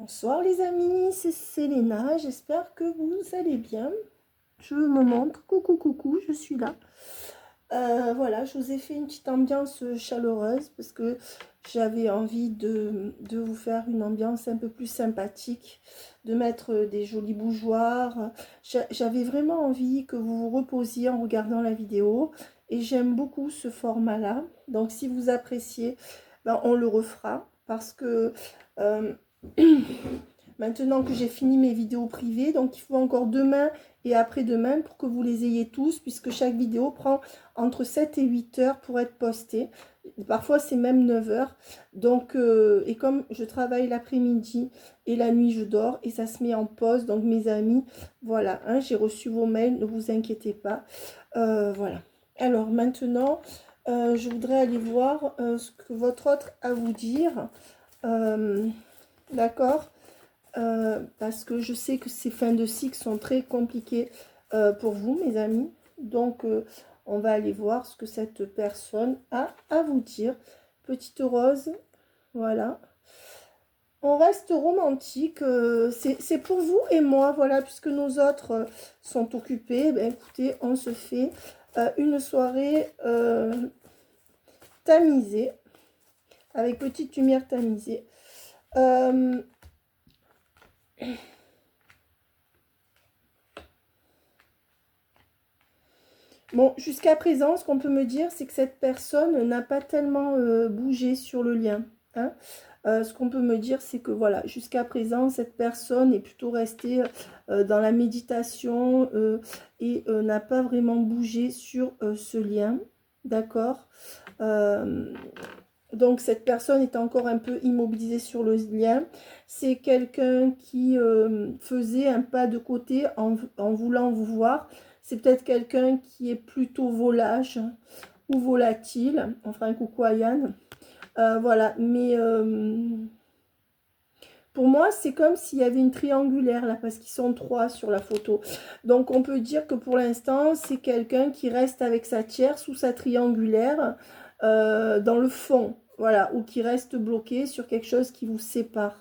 Bonsoir les amis, c'est Selena, j'espère que vous allez bien. Je me montre, coucou coucou, je suis là. Voilà, je vous ai fait une petite ambiance chaleureuse parce que j'avais envie de vous faire une ambiance un peu plus sympathique, de mettre des jolis bougeoirs. J'avais vraiment envie que vous vous reposiez en regardant la vidéo et j'aime beaucoup ce format-là. Donc si vous appréciez, ben, on le refera parce que... euh, maintenant que j'ai fini mes vidéos privées, donc il faut encore demain et après-demain pour que vous les ayez tous, puisque chaque vidéo prend entre 7 et 8 heures pour être postée. Parfois c'est même 9 heures. Donc, et comme je travaille l'après-midi et la nuit je dors et ça se met en pause, donc mes amis, voilà, hein, j'ai reçu vos mails, ne vous inquiétez pas. Voilà. Alors maintenant, je voudrais aller voir ce que votre autre a à vous dire. D'accord, parce que je sais que ces fins de cycle sont très compliquées pour vous, mes amis. Donc, on va aller voir ce que cette personne a à vous dire. Petite rose, voilà. On reste romantique, c'est pour vous et moi, voilà, puisque nos autres sont occupés. Ben, écoutez, on se fait une soirée tamisée, avec petite lumière tamisée. Bon, jusqu'à présent, ce qu'on peut me dire, c'est que cette personne n'a pas tellement bougé sur le lien. Hein. Ce qu'on peut me dire, c'est que voilà, jusqu'à présent, cette personne est plutôt restée dans la méditation et n'a pas vraiment bougé sur ce lien. D'accord. Donc, cette personne est encore un peu immobilisée sur le lien. C'est quelqu'un qui faisait un pas de côté en voulant vous voir. C'est peut-être quelqu'un qui est plutôt volage ou volatile. Enfin, un coucou à Yann. Voilà, mais pour moi, c'est comme s'il y avait une triangulaire là, parce qu'ils sont trois sur la photo. Donc, on peut dire que pour l'instant, c'est quelqu'un qui reste avec sa tierce ou sa triangulaire dans le fond. Voilà, ou qui reste bloqué sur quelque chose qui vous sépare.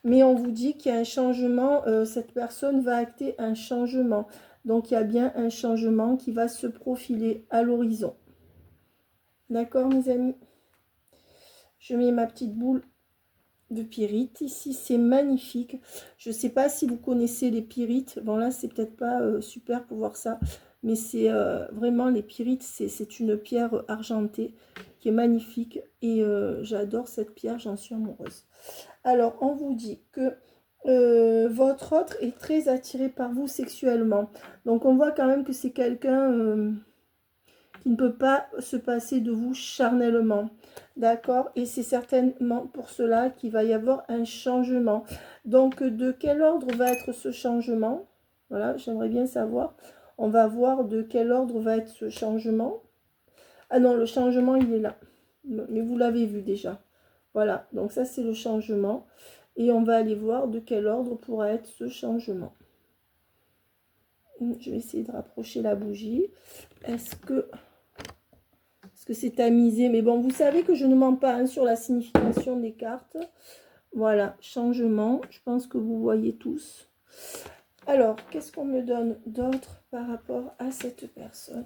Mais on vous dit qu'il y a un changement, cette personne va acter un changement. Donc, il y a bien un changement qui va se profiler à l'horizon. D'accord, mes amis? Je mets ma petite boule de pyrite. Ici, c'est magnifique. Je ne sais pas si vous connaissez les pyrites. Bon, là, c'est peut-être pas super pour voir ça. Mais c'est vraiment, les pyrites, c'est une pierre argentée qui est magnifique. Et j'adore cette pierre, j'en suis amoureuse. Alors, on vous dit que votre autre est très attiré par vous sexuellement. Donc, on voit quand même que c'est quelqu'un qui ne peut pas se passer de vous charnellement. D'accord? Et c'est certainement pour cela qu'il va y avoir un changement. Donc, de quel ordre va être ce changement? Voilà, j'aimerais bien savoir. On va voir de quel ordre va être ce changement. Ah non, le changement, il est là. Mais vous l'avez vu déjà. Voilà, donc ça, c'est le changement. Et on va aller voir de quel ordre pourra être ce changement. Je vais essayer de rapprocher la bougie. Est-ce que c'est tamisé? Mais bon, vous savez que je ne mens pas hein, sur la signification des cartes. Voilà, changement. Je pense que vous voyez tous. Alors, qu'est-ce qu'on me donne d'autre par rapport à cette personne?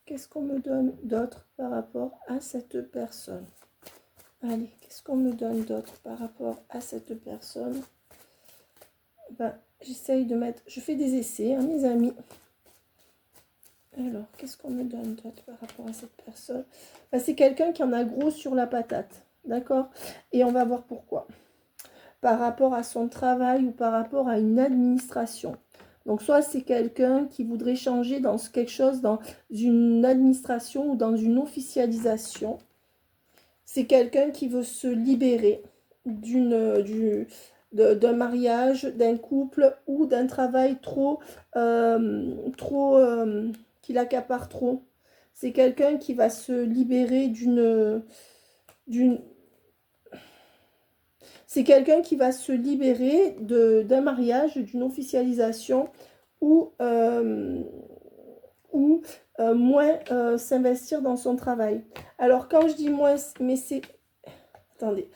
Qu'est-ce qu'on me donne d'autre par rapport à cette personne? Allez, qu'est-ce qu'on me donne d'autre par rapport à cette personne? Ben, j'essaye de mettre... Je fais des essais, hein, mes amis. Alors, qu'est-ce qu'on me donne d'autre par rapport à cette personne? Ben, c'est quelqu'un qui en a gros sur la patate. D'accord? Et on va voir pourquoi. Par rapport à son travail ou par rapport à une administration. Donc, soit c'est quelqu'un qui voudrait changer dans quelque chose, dans une administration ou dans une officialisation. C'est quelqu'un qui veut se libérer d'un mariage, d'un couple ou d'un travail qui l'accapare trop. C'est quelqu'un qui va se libérer c'est quelqu'un qui va se libérer d'un mariage, d'une officialisation ou moins s'investir dans son travail. Alors quand je dis moins, mais c'est... Attendez.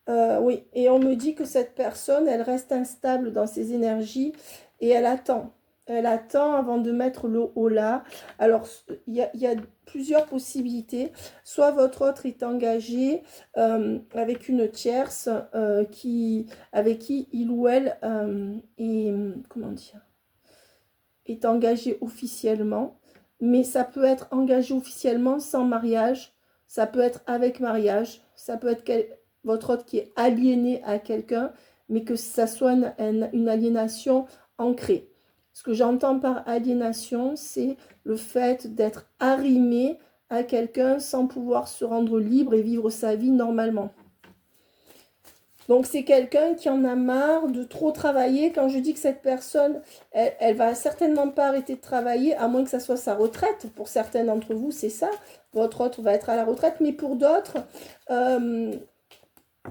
Oui, et on me dit que cette personne, elle reste instable dans ses énergies et elle attend. Elle attend avant de mettre le holà. Alors, il y a plusieurs possibilités. Soit votre autre est engagé avec une tierce avec qui il ou elle comment dire, est engagé officiellement. Mais ça peut être engagé officiellement sans mariage. Ça peut être avec mariage. Ça peut être votre autre qui est aliéné à quelqu'un, mais que ça soit une aliénation ancrée. Ce que j'entends par aliénation, c'est le fait d'être arrimé à quelqu'un sans pouvoir se rendre libre et vivre sa vie normalement. Donc c'est quelqu'un qui en a marre de trop travailler. Quand je dis que cette personne, elle va certainement pas arrêter de travailler, à moins que ça soit sa retraite. Pour certains d'entre vous, c'est ça. Votre autre va être à la retraite, mais pour d'autres,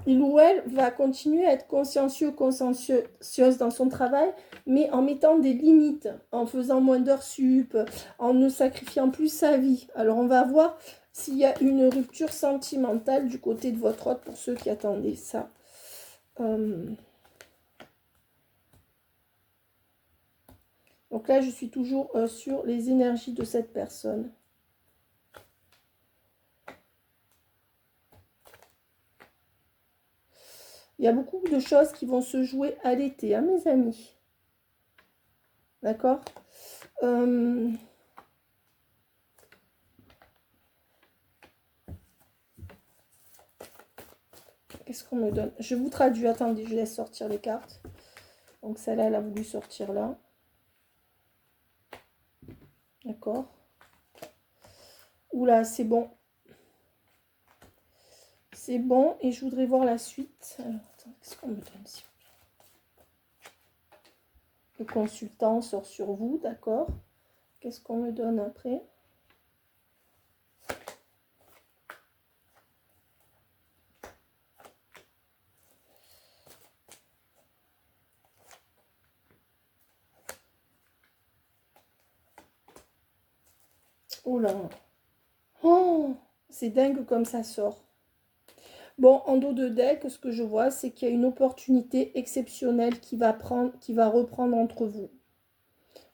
il ou elle va continuer à être consciencieuse dans son travail, mais en mettant des limites, en faisant moins d'heures sup, en ne sacrifiant plus sa vie. Alors on va voir s'il y a une rupture sentimentale du côté de votre autre pour ceux qui attendaient ça. Donc là, je suis toujours sur les énergies de cette personne. Il y a beaucoup de choses qui vont se jouer à l'été, hein, mes amis. D'accord. Qu'est-ce qu'on me donne? Je vous traduis. Attendez, je laisse sortir les cartes. Donc celle-là, elle a voulu sortir là. D'accord. Oula, c'est bon. C'est bon. Et je voudrais voir la suite. Alors, attends, qu'est-ce qu'on me donne ici? Le consultant sort sur vous, d'accord. Qu'est-ce qu'on me donne après? Oh là. Oh, c'est dingue comme ça sort. Bon, en dos de deck, ce que je vois, c'est qu'il y a une opportunité exceptionnelle qui va reprendre entre vous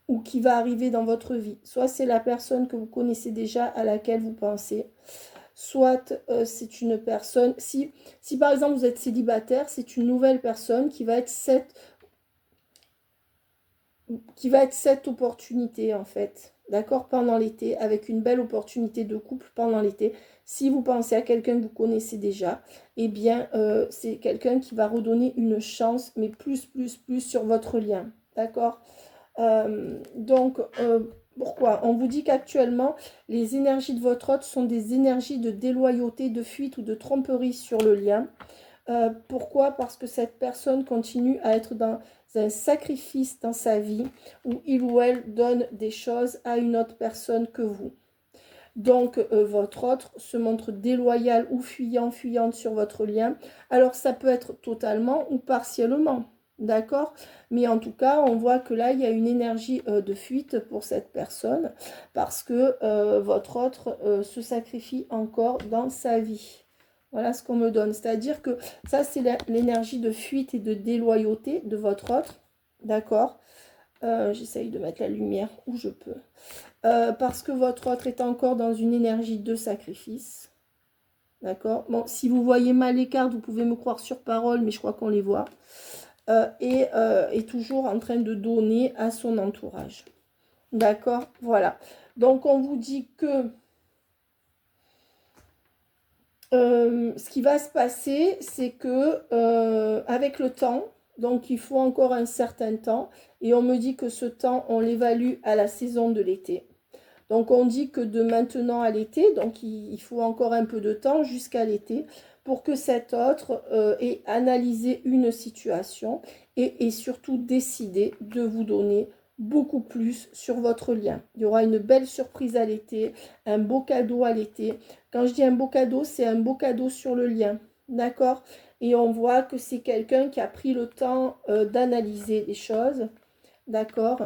ou qui va arriver dans votre vie. Soit c'est la personne que vous connaissez déjà à laquelle vous pensez, soit c'est une personne, si par exemple vous êtes célibataire, c'est une nouvelle personne qui va être cette opportunité en fait, d'accord, pendant l'été, avec une belle opportunité de couple pendant l'été. Si vous pensez à quelqu'un que vous connaissez déjà, eh bien c'est quelqu'un qui va redonner une chance, mais plus sur votre lien, d'accord. Donc pourquoi? On vous dit qu'actuellement, les énergies de votre hôte sont des énergies de déloyauté, de fuite ou de tromperie sur le lien. Pourquoi? Parce que cette personne continue à être dans un sacrifice dans sa vie où il ou elle donne des choses à une autre personne que vous. Donc, votre autre se montre déloyal ou fuyante sur votre lien. Alors, ça peut être totalement ou partiellement, d'accord? Mais en tout cas, on voit que là, il y a une énergie de fuite pour cette personne parce que votre autre se sacrifie encore dans sa vie. Voilà ce qu'on me donne. C'est-à-dire que ça, c'est l'énergie de fuite et de déloyauté de votre autre. D'accord. J'essaye de mettre la lumière où je peux. Parce que votre autre est encore dans une énergie de sacrifice. D'accord. Bon, si vous voyez mal les cartes, vous pouvez me croire sur parole, mais je crois qu'on les voit. Et est toujours en train de donner à son entourage. D'accord. Voilà. Donc, on vous dit que ce qui va se passer, c'est que avec le temps, donc il faut encore un certain temps, et on me dit que ce temps, on l'évalue à la saison de l'été. Donc on dit que de maintenant à l'été, donc il faut encore un peu de temps jusqu'à l'été, pour que cet autre ait analysé une situation et surtout décidé de vous donner beaucoup plus sur votre lien. Il y aura une belle surprise à l'été, un beau cadeau à l'été. Quand je dis un beau cadeau, c'est un beau cadeau sur le lien. D'accord? Et on voit que c'est quelqu'un qui a pris le temps d'analyser les choses. D'accord?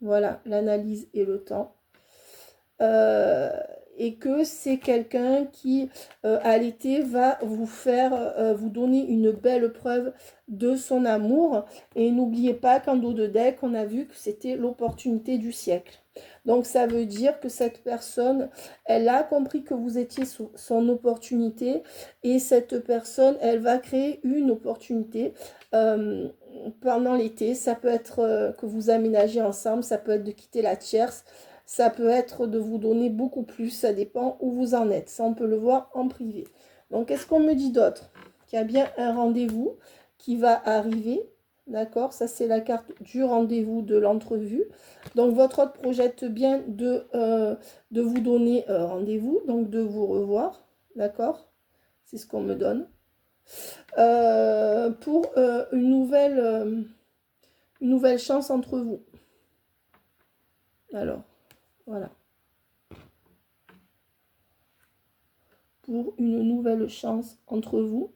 Voilà, l'analyse et le temps. et que c'est quelqu'un qui, à l'été, va vous faire, vous donner une belle preuve de son amour. Et n'oubliez pas qu'en dos de deck, on a vu que c'était l'opportunité du siècle. Donc, ça veut dire que cette personne, elle a compris que vous étiez son opportunité et cette personne, elle va créer une opportunité pendant l'été. Ça peut être que vous aménagez ensemble, ça peut être de quitter la tierce, ça peut être de vous donner beaucoup plus, ça dépend où vous en êtes. Ça, on peut le voir en privé. Donc, qu'est-ce qu'on me dit d'autre? Qu'il y a bien un rendez-vous qui va arriver. D'accord? Ça, c'est la carte du rendez-vous, de l'entrevue. Donc, votre hôte projette bien de vous donner rendez-vous, donc de vous revoir. D'accord? C'est ce qu'on me donne. Pour une nouvelle chance entre vous. Alors, voilà. Pour une nouvelle chance entre vous.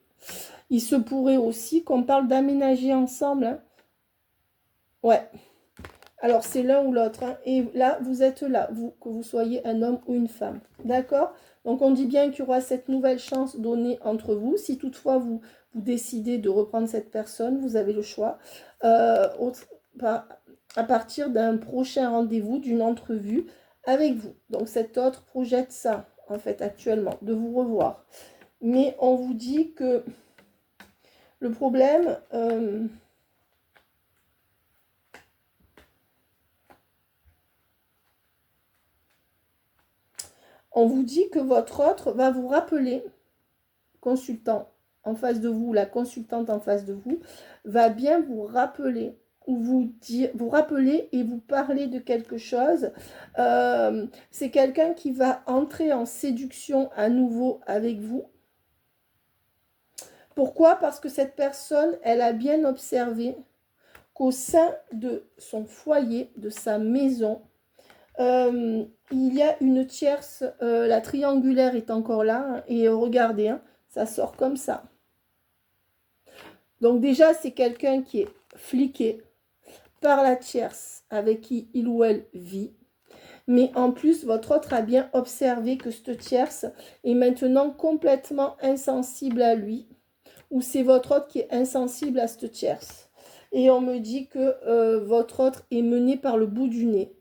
Il se pourrait aussi qu'on parle d'aménager ensemble. Hein. Ouais. Alors, c'est l'un ou l'autre. Hein. Et là, vous êtes là, vous, que vous soyez un homme ou une femme. D'accord? Donc, on dit bien qu'il y aura cette nouvelle chance donnée entre vous. Si toutefois, vous décidez de reprendre cette personne, vous avez le choix. À partir d'un prochain rendez-vous, d'une entrevue avec vous. Donc, cet autre projette ça, en fait, actuellement, de vous revoir. Mais on vous dit que le problème... on vous dit que votre autre va vous rappeler, consultant en face de vous, la consultante en face de vous, va bien vous rappeler ou vous rappeler et vous parler de quelque chose. C'est quelqu'un qui va entrer en séduction à nouveau avec vous. Pourquoi? Parce que cette personne, elle a bien observé qu'au sein de son foyer, de sa maison, il y a une tierce, la triangulaire est encore là, hein, et regardez, hein, ça sort comme ça. Donc déjà, c'est quelqu'un qui est fliqué par la tierce avec qui il ou elle vit. Mais en plus, votre autre a bien observé que cette tierce est maintenant complètement insensible à lui, ou c'est votre autre qui est insensible à cette tierce. Et on me dit que votre autre est mené par le bout du nez,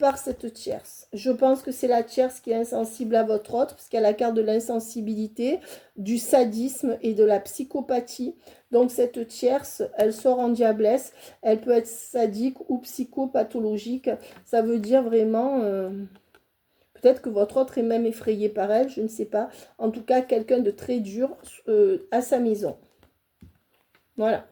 par cette tierce. Je pense que c'est la tierce qui est insensible à votre autre, parce qu'elle a la carte de l'insensibilité, du sadisme et de la psychopathie. Donc cette tierce, elle sort en diablesse, elle peut être sadique ou psychopathologique. Ça veut dire vraiment... peut-être que votre autre est même effrayé par elle, je ne sais pas. En tout cas, quelqu'un de très dur à sa maison. Voilà.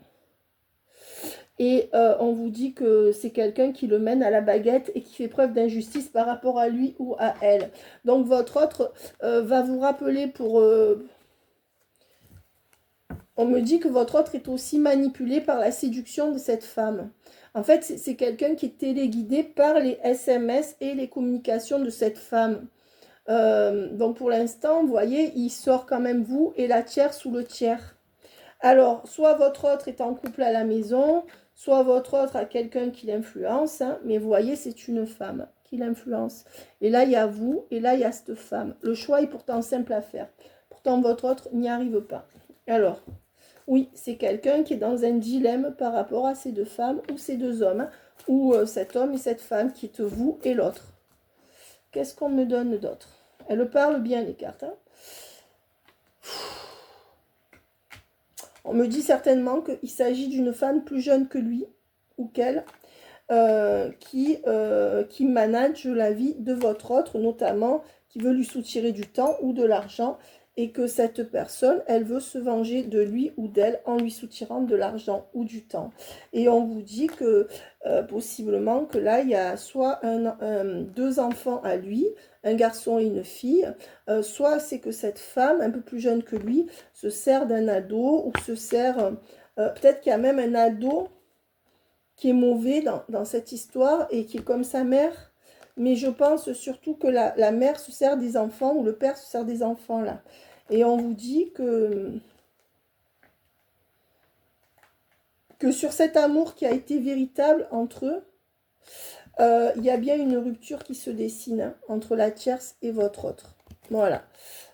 Et on vous dit que c'est quelqu'un qui le mène à la baguette et qui fait preuve d'injustice par rapport à lui ou à elle. Donc votre autre va vous rappeler pour... on me dit que votre autre est aussi manipulé par la séduction de cette femme. En fait, c'est quelqu'un qui est téléguidé par les SMS et les communications de cette femme. Donc pour l'instant, vous voyez, il sort quand même vous et la tierce ou le tiers. Alors, soit votre autre est en couple à la maison, soit votre autre a quelqu'un qui l'influence, hein, mais vous voyez, c'est une femme qui l'influence. Et là, il y a vous, et là, il y a cette femme. Le choix est pourtant simple à faire. Pourtant, votre autre n'y arrive pas. Alors, oui, c'est quelqu'un qui est dans un dilemme par rapport à ces deux femmes ou ces deux hommes, hein, ou cet homme et cette femme qui est vous et l'autre. Qu'est-ce qu'on me donne d'autre? Elle parle bien, les cartes. Hein. On me dit certainement qu'il s'agit d'une femme plus jeune que lui ou qu'elle qui manage la vie de votre autre, notamment qui veut lui soutirer du temps ou de l'argent et que cette personne, elle veut se venger de lui ou d'elle en lui soutirant de l'argent ou du temps. Et on vous dit que possiblement que là, il y a soit deux enfants à lui, un garçon et une fille, soit c'est que cette femme, un peu plus jeune que lui, se sert d'un ado ou se sert... peut-être qu'il y a même un ado qui est mauvais dans cette histoire et qui est comme sa mère. Mais je pense surtout que la mère se sert des enfants ou le père se sert des enfants là. Et on vous dit que sur cet amour qui a été véritable entre eux, il y a bien une rupture qui se dessine hein, entre la tierce et votre autre. Voilà.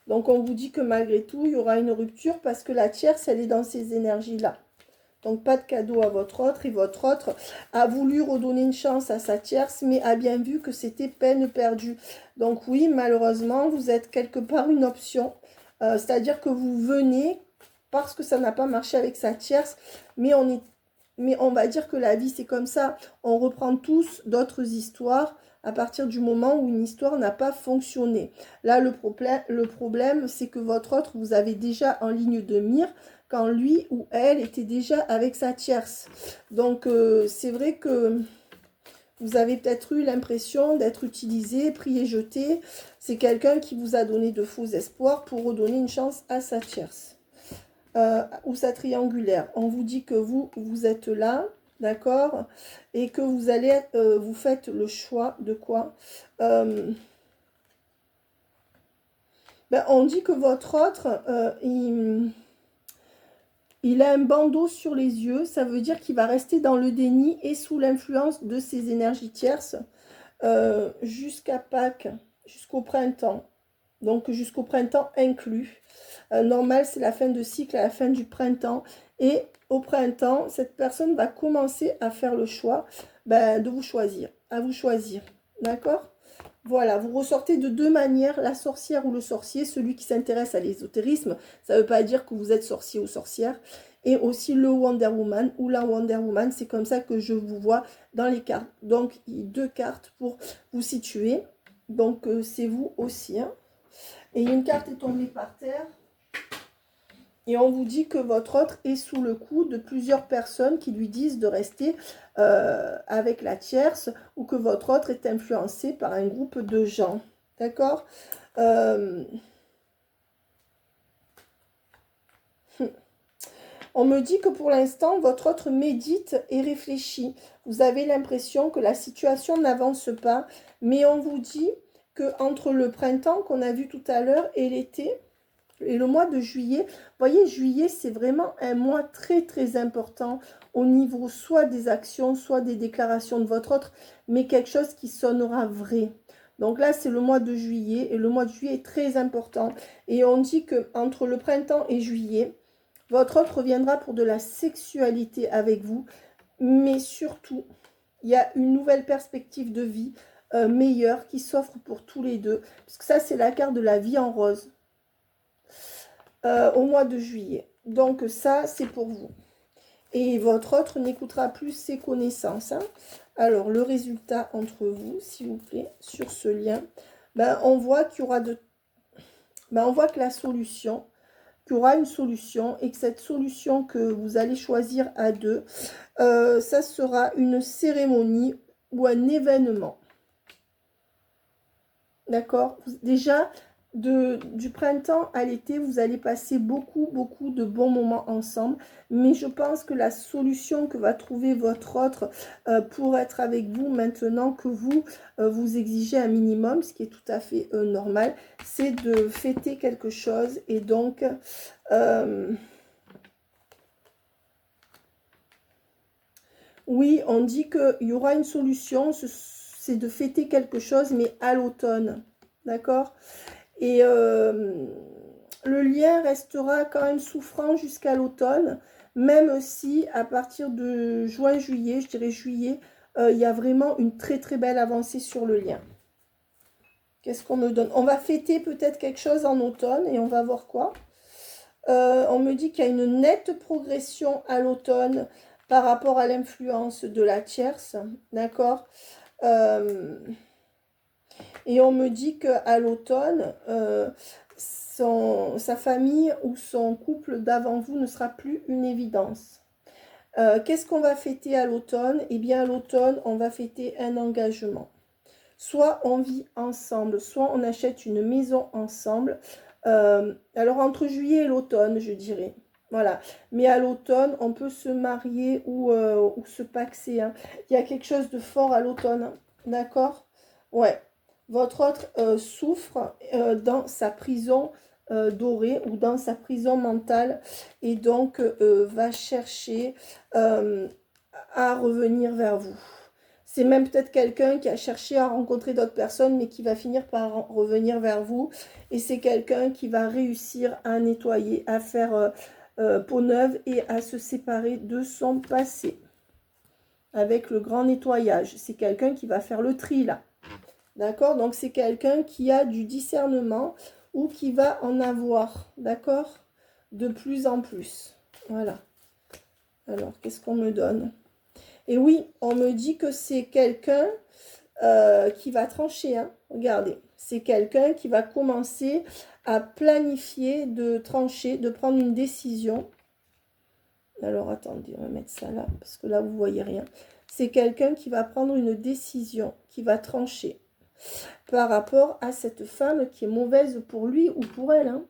Donc, on vous dit que malgré tout, il y aura une rupture parce que la tierce, elle est dans ces énergies-là. Donc, pas de cadeau à votre autre. Et votre autre a voulu redonner une chance à sa tierce, mais a bien vu que c'était peine perdue. Donc, oui, malheureusement, vous êtes quelque part une option. C'est-à-dire que vous venez parce que ça n'a pas marché avec sa tierce, mais on va dire que la vie, c'est comme ça. On reprend tous d'autres histoires à partir du moment où une histoire n'a pas fonctionné. Là, le problème, c'est que votre autre, vous avez déjà en ligne de mire quand lui ou elle était déjà avec sa tierce. Donc, c'est vrai que vous avez peut-être eu l'impression d'être utilisé, pris et jeté. C'est quelqu'un qui vous a donné de faux espoirs pour redonner une chance à sa tierce. Ou sa triangulaire. On vous dit que vous êtes là, d'accord, et que vous allez, vous faites le choix de quoi on dit que votre autre, il a un bandeau sur les yeux, ça veut dire qu'il va rester dans le déni et sous l'influence de ses énergies tierces jusqu'à Pâques, jusqu'au printemps. Donc jusqu'au printemps inclus. Normal, c'est la fin de cycle à la fin du printemps. Et au printemps, cette personne va commencer à faire le choix de vous choisir, à vous choisir. D'accord? Voilà, vous ressortez de deux manières, la sorcière ou le sorcier, celui qui s'intéresse à l'ésotérisme. Ça ne veut pas dire que vous êtes sorcier ou sorcière. Et aussi le Wonder Woman ou la Wonder Woman, c'est comme ça que je vous vois dans les cartes. Donc, deux cartes pour vous situer. Donc, c'est vous aussi. Hein. Et une carte est tombée par terre. Et on vous dit que votre autre est sous le coup de plusieurs personnes qui lui disent de rester avec la tierce ou que votre autre est influencé par un groupe de gens. D'accord On me dit que pour l'instant, votre autre médite et réfléchit. Vous avez l'impression que la situation n'avance pas, mais on vous dit que entre le printemps qu'on a vu tout à l'heure et l'été, et le mois de juillet, vous voyez, juillet, c'est vraiment un mois très, très important au niveau soit des actions, soit des déclarations de votre autre, mais quelque chose qui sonnera vrai. Donc là, c'est le mois de juillet, et le mois de juillet est très important. Et on dit qu'entre le printemps et juillet, votre autre reviendra pour de la sexualité avec vous, mais surtout, il y a une nouvelle perspective de vie meilleure qui s'offre pour tous les deux. Parce que ça, c'est la carte de la vie en rose. Au mois de juillet. Donc ça, c'est pour vous. Et votre autre n'écoutera plus ses connaissances. Hein. Alors, le résultat entre vous, s'il vous plaît, sur ce lien, on voit qu'il y aura on voit que la solution, qu'il y aura une solution et que cette solution que vous allez choisir à deux, ça sera une cérémonie ou un événement. D'accord? Déjà, du printemps à l'été, vous allez passer beaucoup, beaucoup de bons moments ensemble. Mais je pense que la solution que va trouver votre autre pour être avec vous maintenant que vous, vous exigez un minimum, ce qui est tout à fait normal, c'est de fêter quelque chose. Et donc, oui, on dit qu'il y aura une solution, c'est de fêter quelque chose, mais à l'automne. D'accord? Et le lien restera quand même souffrant jusqu'à l'automne, même si à partir de juin-juillet, je dirais juillet, il y a vraiment une très très belle avancée sur le lien. Qu'est-ce qu'on me donne? On va fêter peut-être quelque chose en automne et on va voir quoi. On me dit qu'il y a une nette progression à l'automne par rapport à l'influence de la tierce, d'accord? Et on me dit qu'à l'automne, sa famille ou son couple d'avant vous ne sera plus une évidence. Qu'est-ce qu'on va fêter à l'automne? Eh bien, à l'automne, on va fêter un engagement. Soit on vit ensemble, soit on achète une maison ensemble. Alors, entre juillet et l'automne, je dirais. Voilà. Mais à l'automne, on peut se marier ou se paxer. Hein. Il y a quelque chose de fort à l'automne. Hein. D'accord? Ouais. Votre autre souffre dans sa prison dorée ou dans sa prison mentale et donc va chercher à revenir vers vous. C'est même peut-être quelqu'un qui a cherché à rencontrer d'autres personnes, mais qui va finir par revenir vers vous. Et c'est quelqu'un qui va réussir à nettoyer, à faire peau neuve et à se séparer de son passé. Avec le grand nettoyage. C'est quelqu'un qui va faire le tri là. D'accord? Donc c'est quelqu'un qui a du discernement ou qui va en avoir. D'accord? De plus en plus. Voilà. Alors, qu'est-ce qu'on me donne? Et oui, on me dit que c'est quelqu'un qui va trancher. Hein. Regardez, c'est quelqu'un qui va commencer à planifier de trancher, de prendre une décision. Alors, attendez, on va mettre ça là, parce que là, vous ne voyez rien. C'est quelqu'un qui va prendre une décision, qui va trancher par rapport à cette femme qui est mauvaise pour lui ou pour elle. Hein.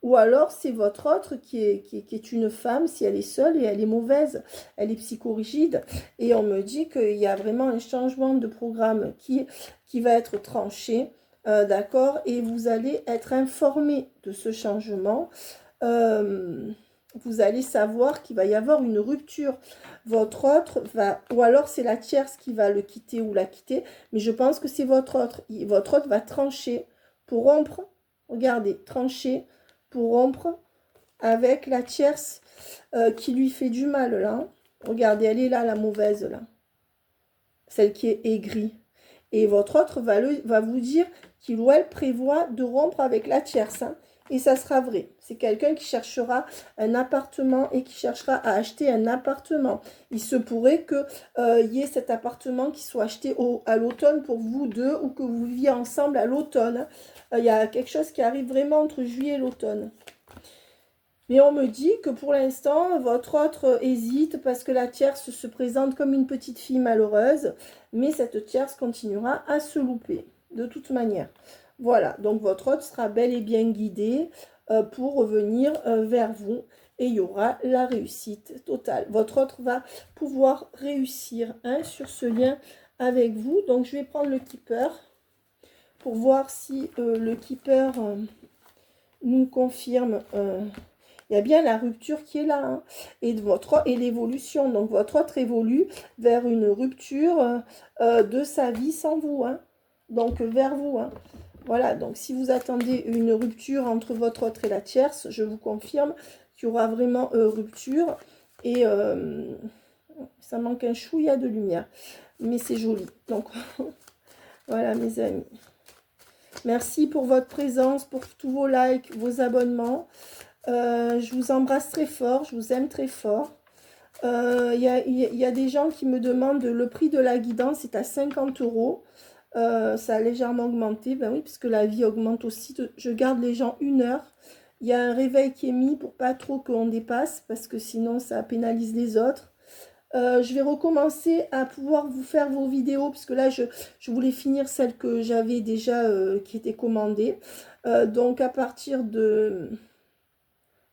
Ou alors, c'est votre autre qui est une femme, si elle est seule et elle est mauvaise, elle est psychorigide. Et on me dit qu'il y a vraiment un changement de programme qui va être tranché, d'accord? Et vous allez être informé de ce changement. Vous allez savoir qu'il va y avoir une rupture. Votre autre va, ou alors c'est la tierce qui va le quitter ou la quitter, mais je pense que c'est votre autre. Votre autre va trancher pour rompre. Regardez, trancher pour rompre avec la tierce qui lui fait du mal là. Regardez, elle est là, la mauvaise là. Celle qui est aigrie. Et votre autre va vous dire qu'il ou elle prévoit de rompre avec la tierce. Hein. Et ça sera vrai. C'est quelqu'un qui cherchera un appartement et qui cherchera à acheter un appartement. Il se pourrait qu'il y ait cet appartement qui soit acheté à l'automne pour vous deux ou que vous viviez ensemble à l'automne. Il y a quelque chose qui arrive vraiment entre juillet et l'automne. Mais on me dit que pour l'instant, votre autre hésite parce que la tierce se présente comme une petite fille malheureuse. Mais cette tierce continuera à se louper, de toute manière. Voilà, donc votre autre sera bel et bien guidé pour revenir vers vous. Et il y aura la réussite totale. Votre autre va pouvoir réussir hein, sur ce lien avec vous. Donc je vais prendre le keeper pour voir si le keeper nous confirme... il y a bien la rupture qui est là, hein, et l'évolution. Donc, votre autre évolue vers une rupture de sa vie sans vous, hein, donc vers vous. Hein. Voilà, donc si vous attendez une rupture entre votre autre et la tierce, je vous confirme qu'il y aura vraiment rupture. Et ça manque un chouïa de lumière, mais c'est joli. Donc, voilà mes amis. Merci pour votre présence, pour tous vos likes, vos abonnements. Je vous embrasse très fort, je vous aime très fort. Il y a des gens qui me demandent le prix de la guidance, c'est à 50 €. Ça a légèrement augmenté, ben oui, puisque la vie augmente aussi. Je garde les gens 1 heure. Il y a un réveil qui est mis pour pas trop qu'on dépasse, parce que sinon ça pénalise les autres. Je vais recommencer à pouvoir vous faire vos vidéos, puisque là je voulais finir celles que j'avais déjà qui étaient commandées. Donc à partir de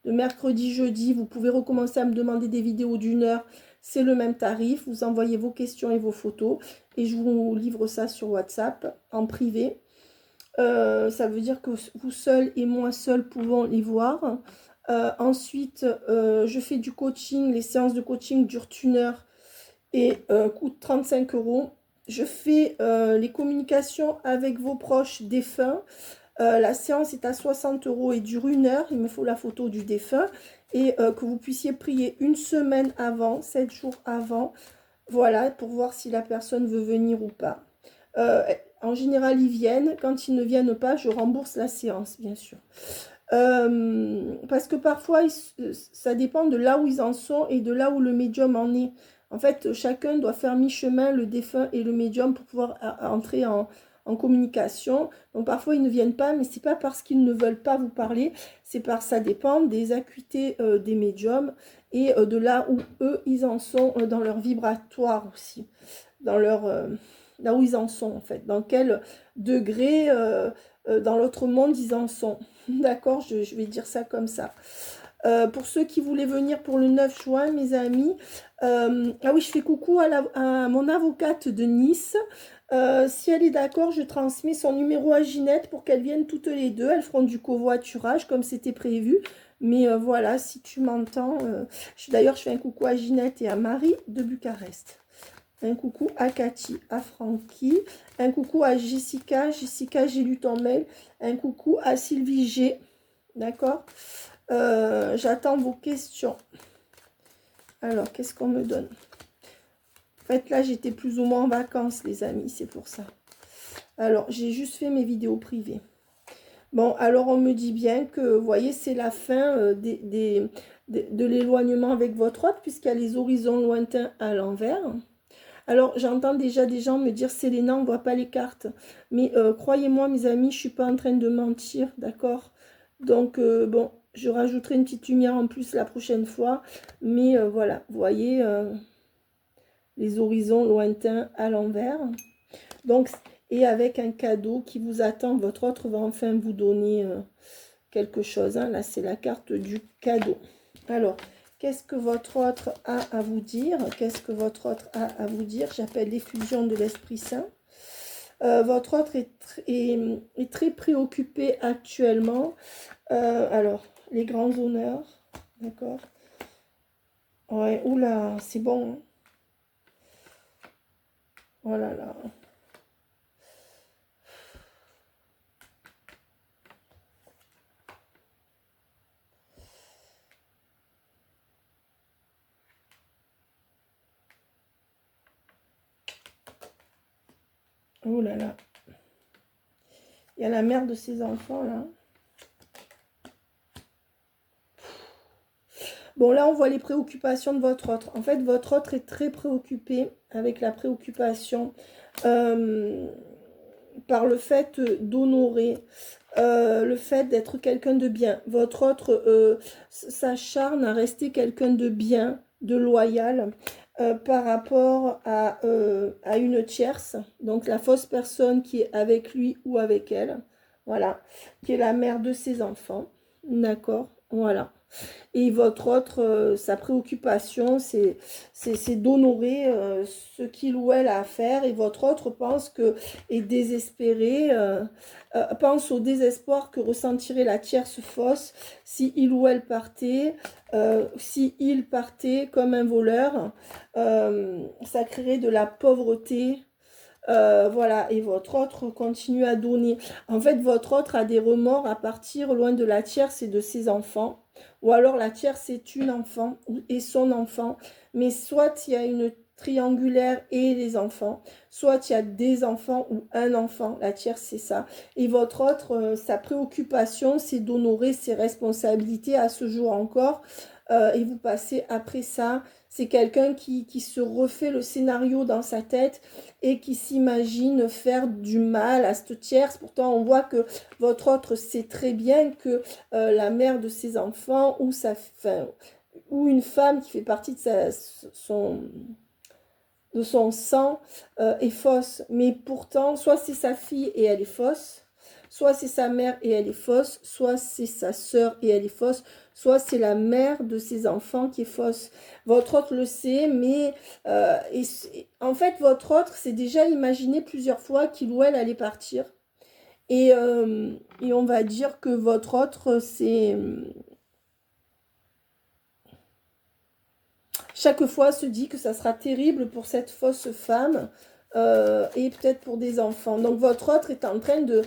mercredi, jeudi, vous pouvez recommencer à me demander des vidéos d'1 heure. C'est le même tarif. Vous envoyez vos questions et vos photos. Et je vous livre ça sur WhatsApp en privé. Ça veut dire que vous seul et moi seul pouvons les voir. Ensuite, je fais du coaching. Les séances de coaching durent 1 heure et coûtent 35 €. Je fais les communications avec vos proches défunts. La séance est à 60 € et dure 1 heure. Il me faut la photo du défunt et que vous puissiez prier une semaine avant, 7 jours avant, voilà, pour voir si la personne veut venir ou pas. En général, ils viennent. Quand ils ne viennent pas, je rembourse la séance, bien sûr. Parce que parfois, ça dépend de là où ils en sont et de là où le médium en est. En fait, chacun doit faire mi-chemin, le défunt et le médium, pour pouvoir entrer en communication. Donc parfois ils ne viennent pas, mais c'est pas parce qu'ils ne veulent pas vous parler, c'est parce que ça dépend des acuités des médiums et de là où eux ils en sont dans leur vibratoire aussi, dans leur là où ils en sont en fait, dans quel degré dans l'autre monde ils en sont. D'accord, je vais dire ça comme ça. Pour ceux qui voulaient venir pour le 9 juin, mes amis, ah oui, je fais coucou à mon avocate de Nice. Si elle est d'accord, je transmets son numéro à Ginette pour qu'elles viennent toutes les deux. Elles feront du covoiturage comme c'était prévu. Mais voilà, si tu m'entends, d'ailleurs, je fais un coucou à Ginette et à Marie de Bucarest. Un coucou à Cathy, à Francky. Un coucou à Jessica. Jessica, j'ai lu ton mail. Un coucou à Sylvie G. D'accord. J'attends vos questions. Alors, qu'est-ce qu'on me donne? En fait, là, j'étais plus ou moins en vacances, les amis. C'est pour ça. Alors, j'ai juste fait mes vidéos privées. Bon, alors on me dit bien que, vous voyez, c'est la fin de l'éloignement avec votre hôte, puisqu'il y a les horizons lointains à l'envers. Alors, j'entends déjà des gens me dire, Selena, on ne voit pas les cartes. Mais croyez-moi, mes amis, je ne suis pas en train de mentir, d'accord? Donc, bon, je rajouterai une petite lumière en plus la prochaine fois. Mais voilà, vous voyez, les horizons lointains à l'envers. Donc, et avec un cadeau qui vous attend, votre autre va enfin vous donner quelque chose. Hein. Là, c'est la carte du cadeau. Alors, qu'est-ce que votre autre a à vous dire? Qu'est-ce que votre autre a à vous dire? J'appelle l'effusion de l'Esprit Saint. Votre autre est très préoccupé actuellement. Alors, les grands honneurs, d'accord? Ouais, oula, c'est bon. Hein. Oh là là. Oh là là. Il y a la mère de ses enfants, là. Bon, là, on voit les préoccupations de votre autre. En fait, votre autre est très préoccupé avec la préoccupation par le fait d'honorer, le fait d'être quelqu'un de bien. Votre autre s'acharne à rester quelqu'un de bien, de loyal, par rapport à une tierce. Donc, la fausse personne qui est avec lui ou avec elle. Voilà. Qui est la mère de ses enfants. D'accord. Voilà. Et votre autre, sa préoccupation, c'est d'honorer ce qu'il ou elle a à faire. Et votre autre pense que est désespéré, pense au désespoir que ressentirait la tierce fausse si il ou elle partait, si il partait comme un voleur. Ça créerait de la pauvreté. Voilà, et votre autre continue à donner. En fait, votre autre a des remords à partir loin de la tierce et de ses enfants. Ou alors la tierce c'est une enfant et son enfant. Mais soit il y a une triangulaire et les enfants, soit il y a des enfants ou un enfant. La tierce c'est ça. Et votre autre, sa préoccupation c'est d'honorer ses responsabilités à ce jour encore. Et vous passez après ça. C'est quelqu'un qui se refait le scénario dans sa tête et qui s'imagine faire du mal à cette tierce. Pourtant, on voit que votre autre sait très bien que la mère de ses enfants ou une femme qui fait partie de son sang est fausse. Mais pourtant, soit c'est sa fille et elle est fausse, soit c'est sa mère et elle est fausse, soit c'est sa sœur et elle est fausse, soit c'est la mère de ses enfants qui est fausse. Votre autre le sait, mais en fait, votre autre s'est déjà imaginé plusieurs fois qu'il ou elle allait partir. Et on va dire que votre autre, c'est... Chaque fois se dit que ça sera terrible pour cette fausse femme et peut-être pour des enfants. Donc votre autre est en train de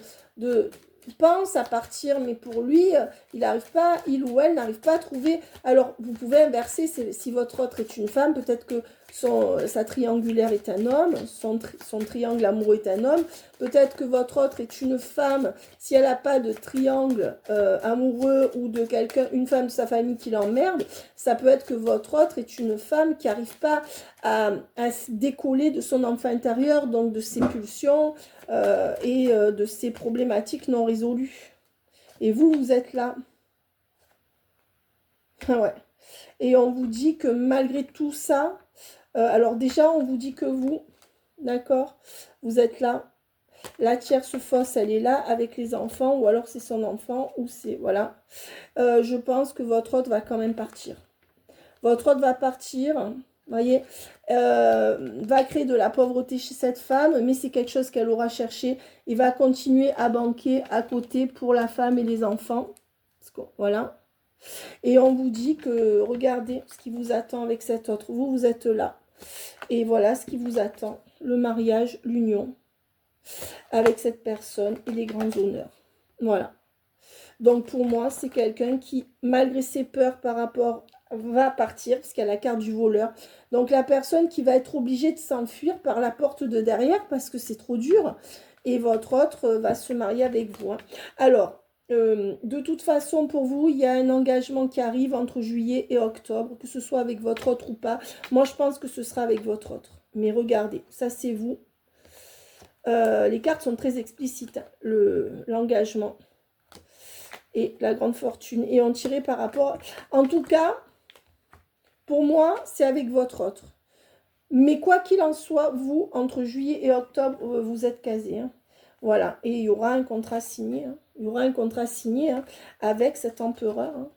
pense à partir, mais pour lui, il ou elle n'arrive pas à trouver. Alors vous pouvez inverser, si votre autre est une femme, peut-être que sa triangulaire est un homme, son triangle amoureux est un homme. Peut-être que votre autre est une femme, si elle n'a pas de triangle amoureux ou de une femme de sa famille qui l'emmerde, ça peut être que votre autre est une femme qui n'arrive pas à se décoller de son enfant intérieur, donc de ses pulsions et de ses problématiques non résolues. Et vous, vous êtes là. Ouais. Et on vous dit que malgré tout ça, alors déjà, on vous dit que vous, d'accord, vous êtes là. La tierce fausse, elle est là avec les enfants, ou alors c'est son enfant, ou c'est, voilà. Je pense que votre autre va quand même partir. Votre autre va partir, voyez, va créer de la pauvreté chez cette femme, mais c'est quelque chose qu'elle aura cherché. Il va continuer à banquer à côté pour la femme et les enfants. Voilà. Et on vous dit que, regardez ce qui vous attend avec cet autre. Vous êtes là. Et voilà ce qui vous attend. Le mariage, l'union avec cette personne et les grands honneurs. Voilà. Donc pour moi, c'est quelqu'un qui, malgré ses peurs par rapport, va partir, parce qu'il y a la carte du voleur. Donc la personne qui va être obligée de s'enfuir par la porte de derrière, parce que c'est trop dur, et votre autre va se marier avec vous. Hein. Alors, de toute façon, pour vous, il y a un engagement qui arrive entre juillet et octobre, que ce soit avec votre autre ou pas. Moi, je pense que ce sera avec votre autre. Mais regardez, ça c'est vous. Les cartes sont très explicites, hein, l'engagement et la grande fortune. Et on tirait par rapport... En tout cas, pour moi, c'est avec votre autre. Mais quoi qu'il en soit, vous, entre juillet et octobre, vous êtes casés. Hein. Voilà. Et il y aura un contrat signé. Hein. Il y aura un contrat signé hein, avec cet empereur hein,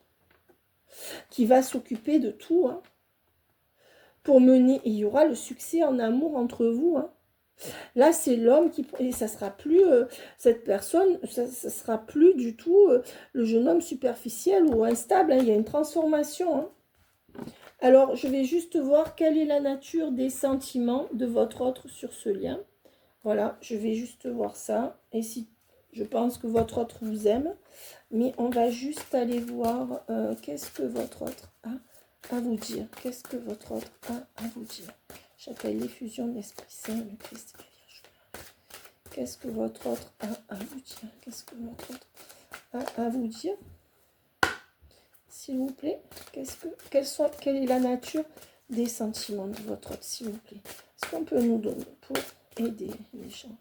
qui va s'occuper de tout. Hein, pour mener... Et il y aura le succès en amour entre vous. Hein. Là, c'est l'homme qui... Et ça sera plus... cette personne, ça sera plus du tout le jeune homme superficiel ou instable. Hein. Il y a une transformation. Hein. Alors, je vais juste voir quelle est la nature des sentiments de votre autre sur ce lien. Voilà, je vais juste voir ça. Et si je pense que votre autre vous aime, mais on va juste aller voir qu'est-ce que votre autre a à vous dire. Qu'est-ce que votre autre a à vous dire. J'appelle l'effusion de l'Esprit Saint, le Christ. Qu'est-ce que votre autre a à vous dire? Qu'est-ce que votre autre a à vous dire? S'il vous plaît, quelle est la nature des sentiments de votre autre, s'il vous plaît? Est-ce qu'on peut nous donner pour aider les gens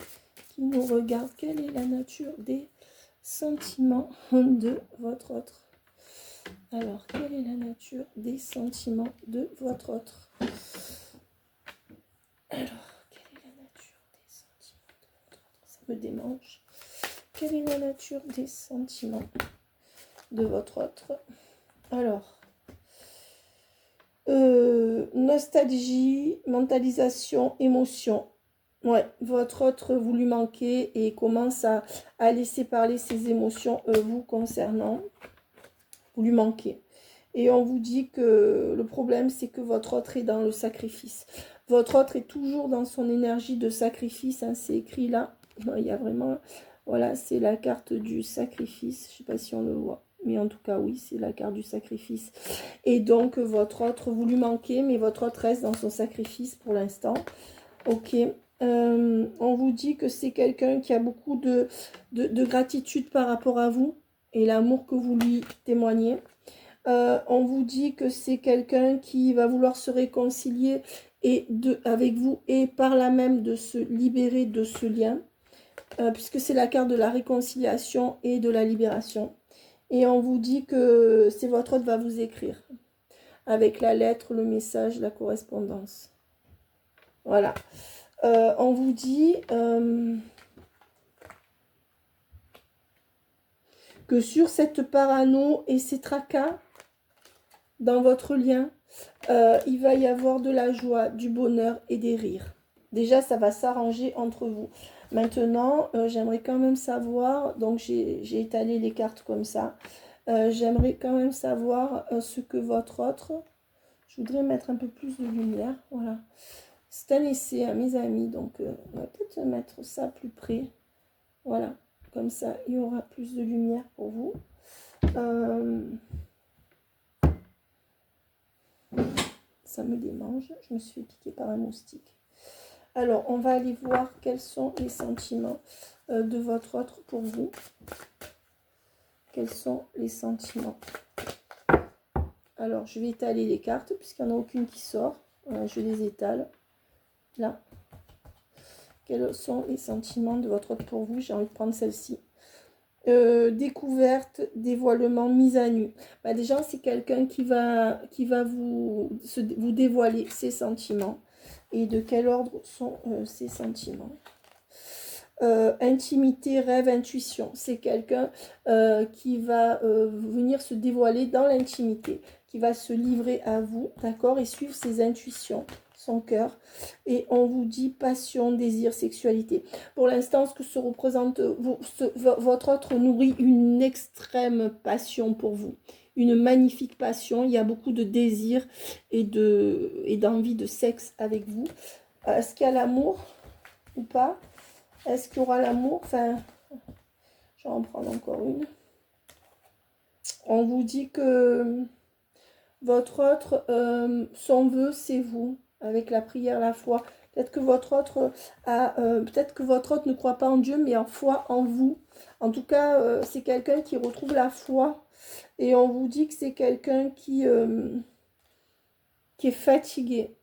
qui nous regardent? Quelle est la nature des sentiments de votre autre? Alors, quelle est la nature des sentiments de votre autre? Alors, quelle est la nature des sentiments de votre autre? Ça me démange. Quelle est la nature des sentiments de votre autre? Alors, nostalgie, mentalisation, émotion. Ouais, votre autre, vous lui manquez et commence à laisser parler ses émotions vous concernant. Vous lui manquez. Et on vous dit que le problème, c'est que votre autre est dans le sacrifice. Votre autre est toujours dans son énergie de sacrifice. Hein, c'est écrit là. Il y a vraiment... Voilà, c'est la carte du sacrifice. Je ne sais pas si on le voit. Mais en tout cas, oui, c'est la carte du sacrifice. Et donc, votre autre, vous lui manquez, mais votre autre reste dans son sacrifice pour l'instant. Ok. On vous dit que c'est quelqu'un qui a beaucoup de gratitude par rapport à vous et l'amour que vous lui témoignez. On vous dit que c'est quelqu'un qui va vouloir se réconcilier avec vous et par là même de se libérer de ce lien, puisque c'est la carte de la réconciliation et de la libération. Et on vous dit que c'est votre autre va vous écrire avec la lettre, le message, la correspondance. Voilà. On vous dit que sur cette parano et ces tracas dans votre lien, il va y avoir de la joie, du bonheur et des rires. Déjà, ça va s'arranger entre vous. Maintenant, j'aimerais quand même savoir, donc j'ai étalé les cartes comme ça, j'aimerais quand même savoir ce que votre autre, je voudrais mettre un peu plus de lumière, voilà. C'est un essai, hein, mes amis, donc on va peut-être mettre ça plus près, voilà, comme ça, il y aura plus de lumière pour vous. Ça me démange, je me suis fait piquer par un moustique. Alors, on va aller voir quels sont les sentiments de votre autre pour vous. Quels sont les sentiments? Alors, je vais étaler les cartes, puisqu'il n'y en a aucune qui sort. Voilà, je les étale. Là. Quels sont les sentiments de votre autre pour vous? J'ai envie de prendre celle-ci. Découverte, dévoilement, mise à nu. Bah, déjà, c'est quelqu'un qui va vous dévoiler ses sentiments. Et de quel ordre sont ces sentiments? Intimité, rêve, intuition. C'est quelqu'un qui va venir se dévoiler dans l'intimité, qui va se livrer à vous, d'accord, et suivre ses intuitions, son cœur. Et on vous dit passion, désir, sexualité. Pour l'instant, ce que se représente votre autre nourrit une extrême passion pour vous. une magnifique passion. Il y a beaucoup de désir et d'envie de sexe avec vous. Est-ce qu'il y a l'amour ou pas? Est-ce qu'il y aura l'amour? Enfin, je vais en prendre encore une. On vous dit que votre autre, son vœu, c'est vous, avec la prière, la foi. Peut-être que votre autre peut-être que votre autre ne croit pas en Dieu, mais en foi en vous. En tout cas, c'est quelqu'un qui retrouve la foi. Et on vous dit que c'est quelqu'un qui est fatigué,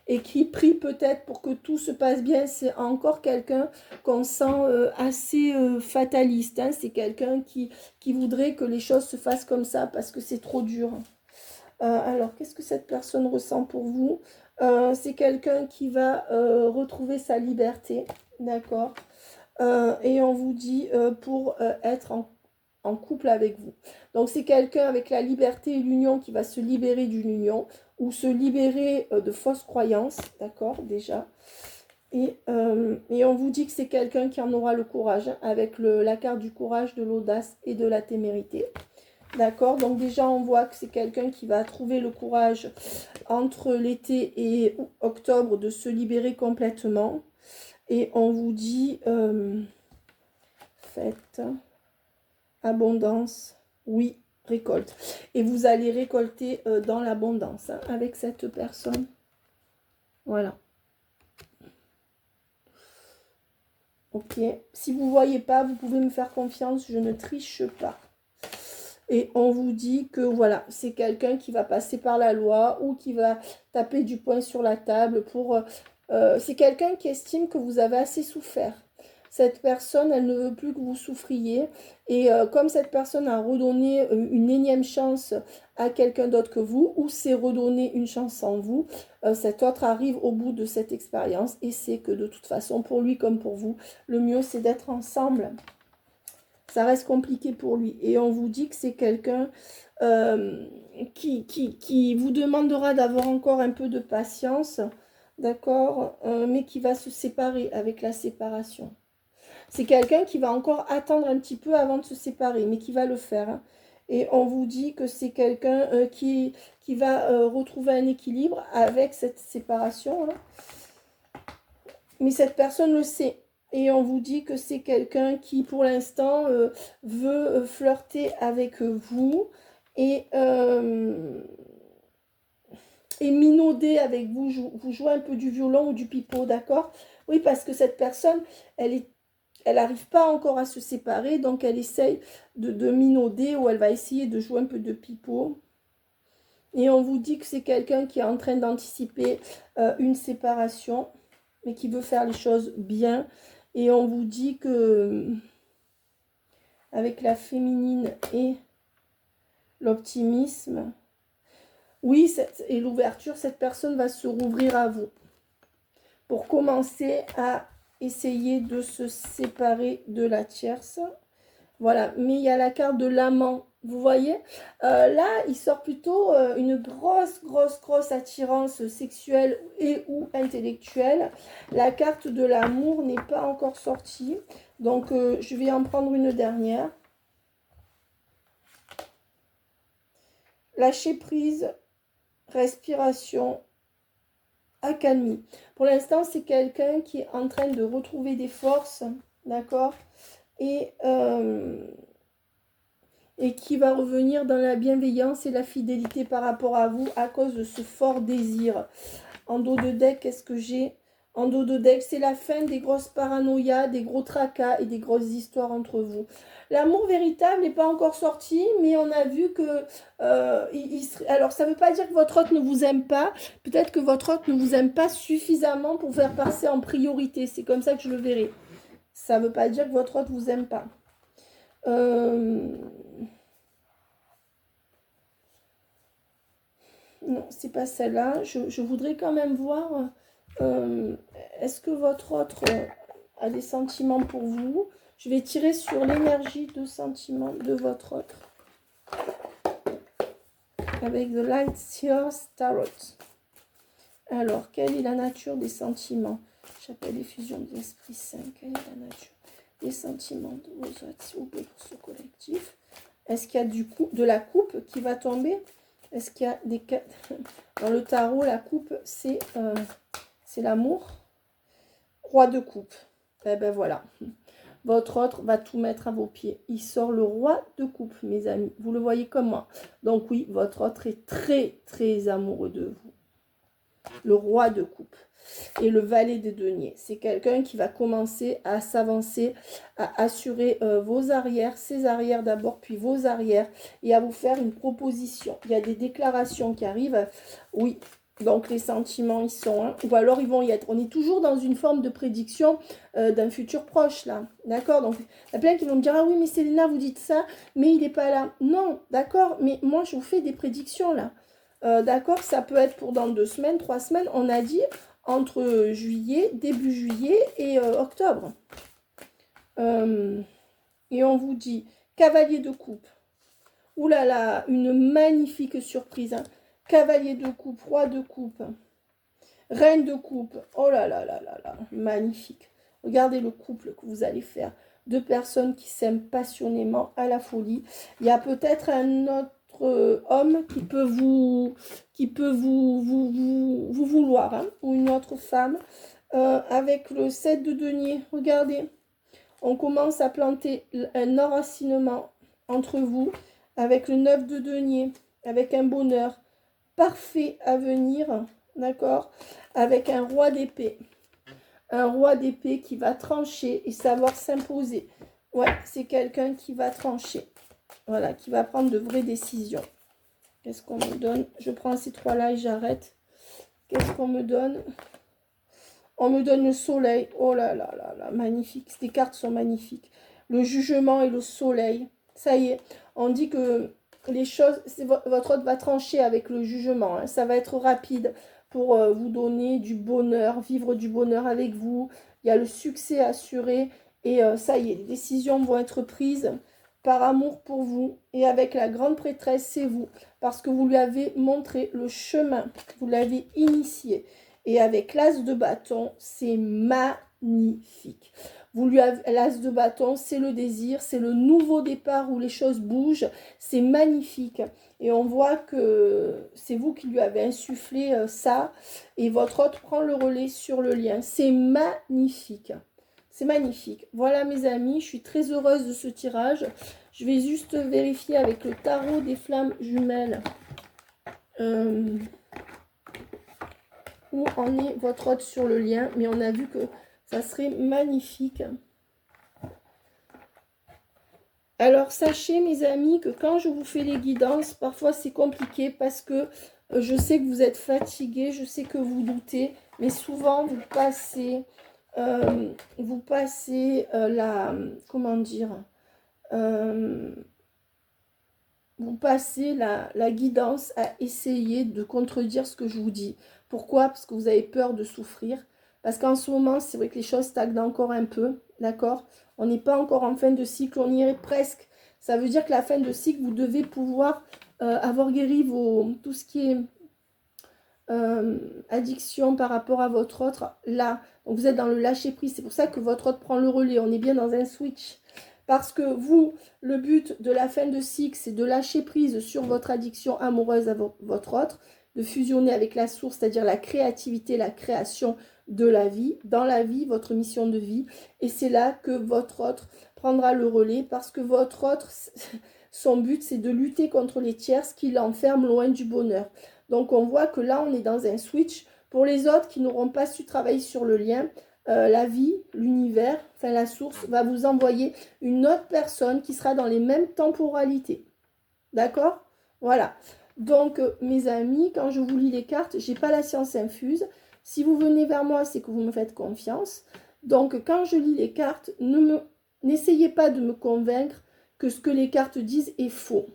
et qui prie peut-être pour que tout se passe bien. C'est encore quelqu'un qu'on sent assez fataliste. Hein. C'est quelqu'un qui voudrait que les choses se fassent comme ça parce que c'est trop dur. Alors, qu'est-ce que cette personne ressent pour vous? C'est quelqu'un qui va retrouver sa liberté, d'accord? Et on vous dit pour être en couple avec vous. Donc, c'est quelqu'un avec la liberté et l'union qui va se libérer d'une union ou se libérer de fausses croyances, d'accord, déjà. Et on vous dit que c'est quelqu'un qui en aura le courage, hein, avec la carte du courage, de l'audace et de la témérité. D'accord, donc déjà on voit que c'est quelqu'un qui va trouver le courage entre l'été et octobre de se libérer complètement. Et on vous dit faites abondance, oui, récolte. Et vous allez récolter dans l'abondance hein, avec cette personne. Voilà. Ok, si vous ne voyez pas, vous pouvez me faire confiance, je ne triche pas. Et on vous dit que voilà, c'est quelqu'un qui va passer par la loi ou qui va taper du poing sur la table pour... c'est quelqu'un qui estime que vous avez assez souffert. Cette personne, elle ne veut plus que vous souffriez. Et comme cette personne a redonné une énième chance à quelqu'un d'autre que vous, ou s'est redonné une chance en vous, cet autre arrive au bout de cette expérience et sait que de toute façon, pour lui comme pour vous, le mieux c'est d'être ensemble. Ça reste compliqué pour lui. Et on vous dit que c'est quelqu'un qui vous demandera d'avoir encore un peu de patience, d'accord, mais qui va se séparer avec la séparation. C'est quelqu'un qui va encore attendre un petit peu avant de se séparer, mais qui va le faire. Hein. Et on vous dit que c'est quelqu'un qui va retrouver un équilibre avec cette séparation. Hein. Mais cette personne le sait. Et on vous dit que c'est quelqu'un qui, pour l'instant, veut flirter avec vous et minauder avec vous. Vous jouez un peu du violon ou du pipeau, d'accord? Oui, parce que cette personne, elle n'arrive pas encore à se séparer, donc elle essaye de minauder ou elle va essayer de jouer un peu de pipeau. Et on vous dit que c'est quelqu'un qui est en train d'anticiper une séparation, mais qui veut faire les choses bien. Et on vous dit que avec la féminine et l'optimisme, oui, et l'ouverture, cette personne va se rouvrir à vous pour commencer à essayer de se séparer de la tierce. Voilà, mais il y a la carte de l'amant. Vous voyez, là, il sort plutôt une grosse attirance sexuelle et ou intellectuelle. La carte de l'amour n'est pas encore sortie. Donc, je vais en prendre une dernière. Lâcher prise, respiration, accalmie. Pour l'instant, c'est quelqu'un qui est en train de retrouver des forces, d'accord, et qui va revenir dans la bienveillance et la fidélité par rapport à vous à cause de ce fort désir. En dos de deck, qu'est-ce que j'ai? En dos de deck, c'est la fin des grosses paranoïas, des gros tracas et des grosses histoires entre vous. L'amour véritable n'est pas encore sorti, mais on a vu que... alors, ça ne veut pas dire que votre autre ne vous aime pas. Peut-être que votre autre ne vous aime pas suffisamment pour faire passer en priorité. C'est comme ça que je le verrai. Ça ne veut pas dire que votre autre ne vous aime pas. Non, c'est pas celle-là. Je voudrais quand même voir... est-ce que votre autre a des sentiments pour vous? Je vais tirer sur l'énergie de sentiments de votre autre. Avec The Light Seers Tarot. Alors, quelle est la nature des sentiments? J'appelle les fusions de l'Esprit Saint. Quelle est la nature des sentiments de vos autres, s'il vous plaît, pour ce collectif? Est-ce qu'il y a du coup de la coupe qui va tomber? Est-ce qu'il y a des... Dans le tarot, la coupe, c'est l'amour. Roi de coupe. Eh ben voilà. Votre autre va tout mettre à vos pieds. Il sort le roi de coupe, mes amis. Vous le voyez comme moi. Donc oui, votre autre est très, très amoureux de vous. Le roi de coupe. Et le valet des deniers. C'est quelqu'un qui va commencer à s'avancer, à assurer vos arrières, ses arrières d'abord, puis vos arrières, et à vous faire une proposition. Il y a des déclarations qui arrivent. Oui, donc les sentiments, ils sont... Hein, ou alors ils vont y être. On est toujours dans une forme de prédiction d'un futur proche, là. D'accord? Donc, il y a plein qui vont me dire, ah oui, mais Célina, vous dites ça, mais il n'est pas là. Non, d'accord, mais moi, je vous fais des prédictions, là. D'accord, ça peut être pour dans 2 semaines, 3 semaines. On a dit entre juillet, début juillet et octobre. Et on vous dit cavalier de coupe. Ouh là là, une magnifique surprise. Hein. Cavalier de coupe, roi de coupe, reine de coupe. Oh là là là là là, magnifique. Regardez le couple que vous allez faire. 2 personnes qui s'aiment passionnément à la folie. Il y a peut-être un autre homme qui peut vous vouloir, hein, ou une autre femme, avec le 7 de denier. Regardez, on commence à planter un enracinement entre vous, avec le 9 de denier, avec un bonheur parfait à venir, d'accord, avec un roi d'épée. Un roi d'épée qui va trancher et savoir s'imposer. Ouais, c'est quelqu'un qui va trancher. Voilà, qui va prendre de vraies décisions. Qu'est-ce qu'on me donne? Je prends ces 3-là et j'arrête. Qu'est-ce qu'on me donne? On me donne le soleil. Oh là là là là, magnifique. Ces cartes sont magnifiques. Le jugement et le soleil. Ça y est, on dit que les choses... Votre hôte va trancher avec le jugement. Hein. Ça va être rapide pour vous donner du bonheur, vivre du bonheur avec vous. Il y a le succès assuré. Et ça y est, les décisions vont être prises par amour pour vous. Et avec la grande prêtresse, c'est vous. Parce que vous lui avez montré le chemin. Vous l'avez initié. Et avec l'as de bâton, c'est magnifique. Vous lui avez l'as de bâton, c'est le désir, c'est le nouveau départ où les choses bougent. C'est magnifique. Et on voit que c'est vous qui lui avez insufflé ça. Et votre hôte prend le relais sur le lien. C'est magnifique. C'est magnifique. Voilà mes amis, je suis très heureuse de ce tirage. Je vais juste vérifier avec le tarot des flammes jumelles où en est votre hôte sur le lien. Mais on a vu que ça serait magnifique. Alors sachez mes amis que quand je vous fais les guidances, parfois c'est compliqué parce que je sais que vous êtes fatigués, je sais que vous doutez. Mais souvent vous passez... comment dire, vous passez la guidance à essayer de contredire ce que je vous dis. Pourquoi? Parce que vous avez peur de souffrir. Parce qu'en ce moment, c'est vrai que les choses stagnent encore un peu, d'accord? On n'est pas encore en fin de cycle, on y est presque. Ça veut dire que la fin de cycle, vous devez pouvoir avoir guéri tout ce qui est addiction par rapport à votre autre, là. Donc vous êtes dans le lâcher prise, c'est pour ça que votre autre prend le relais, on est bien dans un switch. Parce que vous, le but de la fin de cycle, c'est de lâcher prise sur votre addiction amoureuse à votre autre, de fusionner avec la source, c'est-à-dire la créativité, la création de la vie, dans la vie, votre mission de vie. Et c'est là que votre autre prendra le relais, parce que votre autre, son but, c'est de lutter contre les tierces qui l'enferment loin du bonheur. Donc, on voit que là, on est dans un switch. Pour les autres qui n'auront pas su travailler sur le lien, la vie, l'univers, enfin la source, va vous envoyer une autre personne qui sera dans les mêmes temporalités. D'accord? Voilà. Donc, mes amis, quand je vous lis les cartes, je n'ai pas la science infuse. Si vous venez vers moi, c'est que vous me faites confiance. Donc, quand je lis les cartes, n'essayez pas de me convaincre que ce que les cartes disent est faux.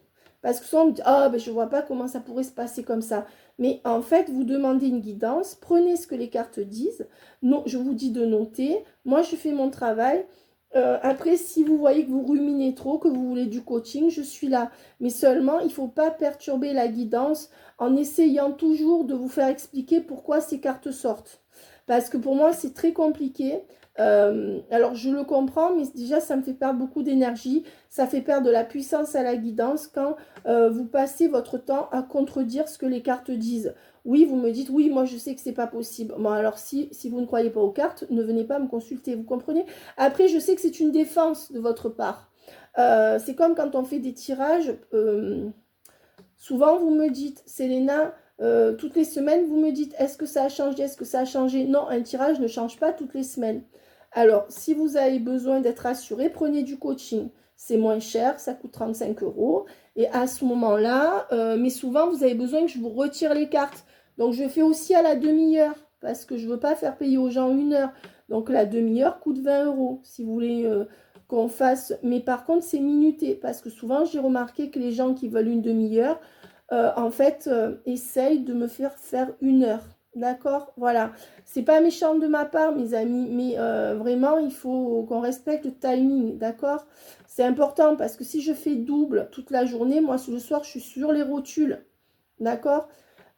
Parce que souvent, on me dit, ah, ben, je ne vois pas comment ça pourrait se passer comme ça. Mais en fait, vous demandez une guidance, prenez ce que les cartes disent. Non, je vous dis de noter. Moi, je fais mon travail. Après, si vous voyez que vous ruminez trop, que vous voulez du coaching, je suis là. Mais seulement, il ne faut pas perturber la guidance en essayant toujours de vous faire expliquer pourquoi ces cartes sortent. Parce que pour moi, c'est très compliqué. Alors, je le comprends, mais déjà, ça me fait perdre beaucoup d'énergie. Ça fait perdre de la puissance à la guidance quand vous passez votre temps à contredire ce que les cartes disent. Oui, vous me dites, oui, moi, je sais que c'est pas possible. Bon, alors, si vous ne croyez pas aux cartes, ne venez pas me consulter, vous comprenez? Après, je sais que c'est une défense de votre part. C'est comme quand on fait des tirages. Souvent, vous me dites, Selena, toutes les semaines, vous me dites, est-ce que ça a changé? Est-ce que ça a changé? Non, un tirage ne change pas toutes les semaines. Alors, si vous avez besoin d'être assuré, prenez du coaching. C'est moins cher, ça coûte 35 euros. Et à ce moment-là, mais souvent, vous avez besoin que je vous retire les cartes. Donc, je fais aussi à la demi-heure, parce que je ne veux pas faire payer aux gens 1 heure. Donc, la demi-heure coûte 20 euros, si vous voulez qu'on fasse. Mais par contre, c'est minuté, parce que souvent, j'ai remarqué que les gens qui veulent une demi-heure, en fait, essayent de me faire 1 heure. D'accord? Voilà. C'est pas méchant de ma part, mes amis, mais vraiment, il faut qu'on respecte le timing. D'accord? C'est important parce que si je fais double toute la journée, moi, le soir, je suis sur les rotules. D'accord?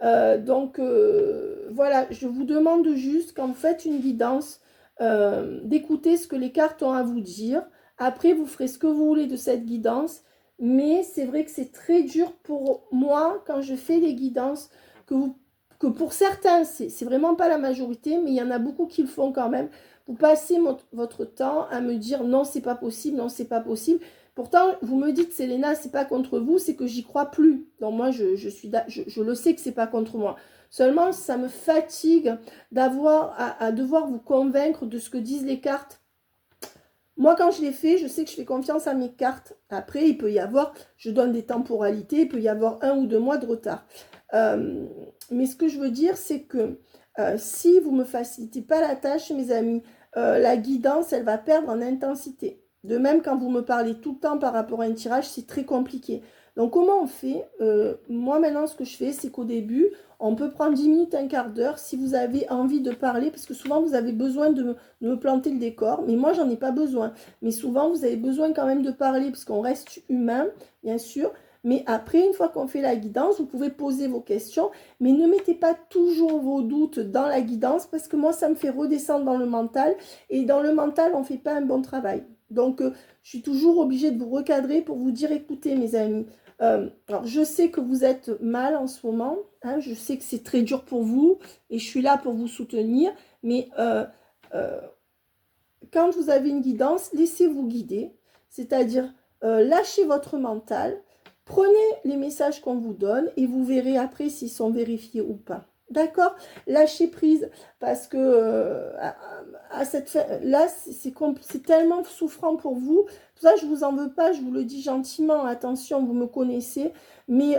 Donc, voilà, je vous demande juste, quand vous faites une guidance, d'écouter ce que les cartes ont à vous dire. Après, vous ferez ce que vous voulez de cette guidance. Mais c'est vrai que c'est très dur pour moi, quand je fais les guidances, que pour certains, c'est vraiment pas la majorité, mais il y en a beaucoup qui le font quand même. Vous passez votre temps à me dire non, c'est pas possible, non, c'est pas possible. Pourtant, vous me dites, Selena, c'est pas contre vous, c'est que j'y crois plus. Donc moi, je le sais que c'est pas contre moi. Seulement, ça me fatigue d'avoir à devoir vous convaincre de ce que disent les cartes. Moi, quand je l'ai fait, je sais que je fais confiance à mes cartes. Après, il peut y avoir, je donne des temporalités, il peut y avoir 1 ou 2 mois de retard. Mais ce que je veux dire, c'est que si vous ne me facilitez pas la tâche, mes amis, la guidance, elle va perdre en intensité. De même, quand vous me parlez tout le temps par rapport à un tirage, c'est très compliqué. Donc, comment on fait? Moi, maintenant, ce que je fais, c'est qu'au début, on peut prendre 10 minutes, un quart d'heure, si vous avez envie de parler, parce que souvent, vous avez besoin de me planter le décor, mais moi, j'en ai pas besoin. Mais souvent, vous avez besoin quand même de parler, parce qu'on reste humain, bien sûr. Mais après, une fois qu'on fait la guidance, vous pouvez poser vos questions, mais ne mettez pas toujours vos doutes dans la guidance, parce que moi, ça me fait redescendre dans le mental, et dans le mental, on ne fait pas un bon travail. Donc, je suis toujours obligée de vous recadrer pour vous dire, écoutez, mes amis, alors je sais que vous êtes mal en ce moment, hein, je sais que c'est très dur pour vous, et je suis là pour vous soutenir, mais euh, quand vous avez une guidance, laissez-vous guider, c'est-à-dire lâchez votre mental, prenez les messages qu'on vous donne et vous verrez après s'ils sont vérifiés ou pas. D'accord? Lâchez prise parce que à cette fin, là, c'est tellement souffrant pour vous. Pour ça, je ne vous en veux pas, je vous le dis gentiment. Attention, vous me connaissez. Mais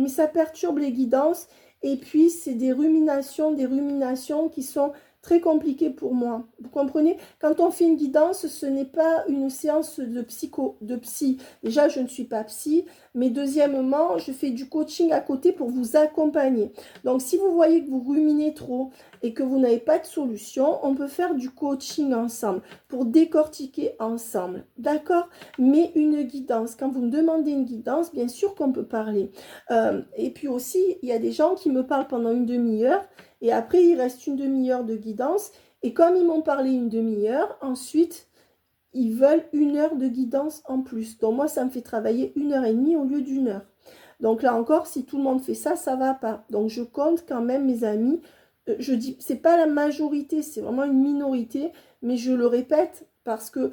ça perturbe les guidances. Et puis, c'est des ruminations qui sont très compliqué pour moi. Vous comprenez? Quand on fait une guidance, ce n'est pas une séance de psy. Déjà, je ne suis pas psy, mais deuxièmement, je fais du coaching à côté pour vous accompagner. Donc, si vous voyez que vous ruminez trop et que vous n'avez pas de solution, on peut faire du coaching ensemble pour décortiquer ensemble. D'accord? Mais une guidance, quand vous me demandez une guidance, bien sûr qu'on peut parler. Et puis aussi, il y a des gens qui me parlent pendant une demi-heure et après, il reste une demi-heure de guidance. Et comme ils m'ont parlé une demi-heure, ensuite, ils veulent 1 heure de guidance en plus. Donc moi, ça me fait travailler 1 heure et demie au lieu d'1 heure. Donc là encore, si tout le monde fait ça, ça ne va pas. Donc je compte quand même, mes amis. Je dis, c'est pas la majorité, c'est vraiment une minorité. Mais je le répète parce que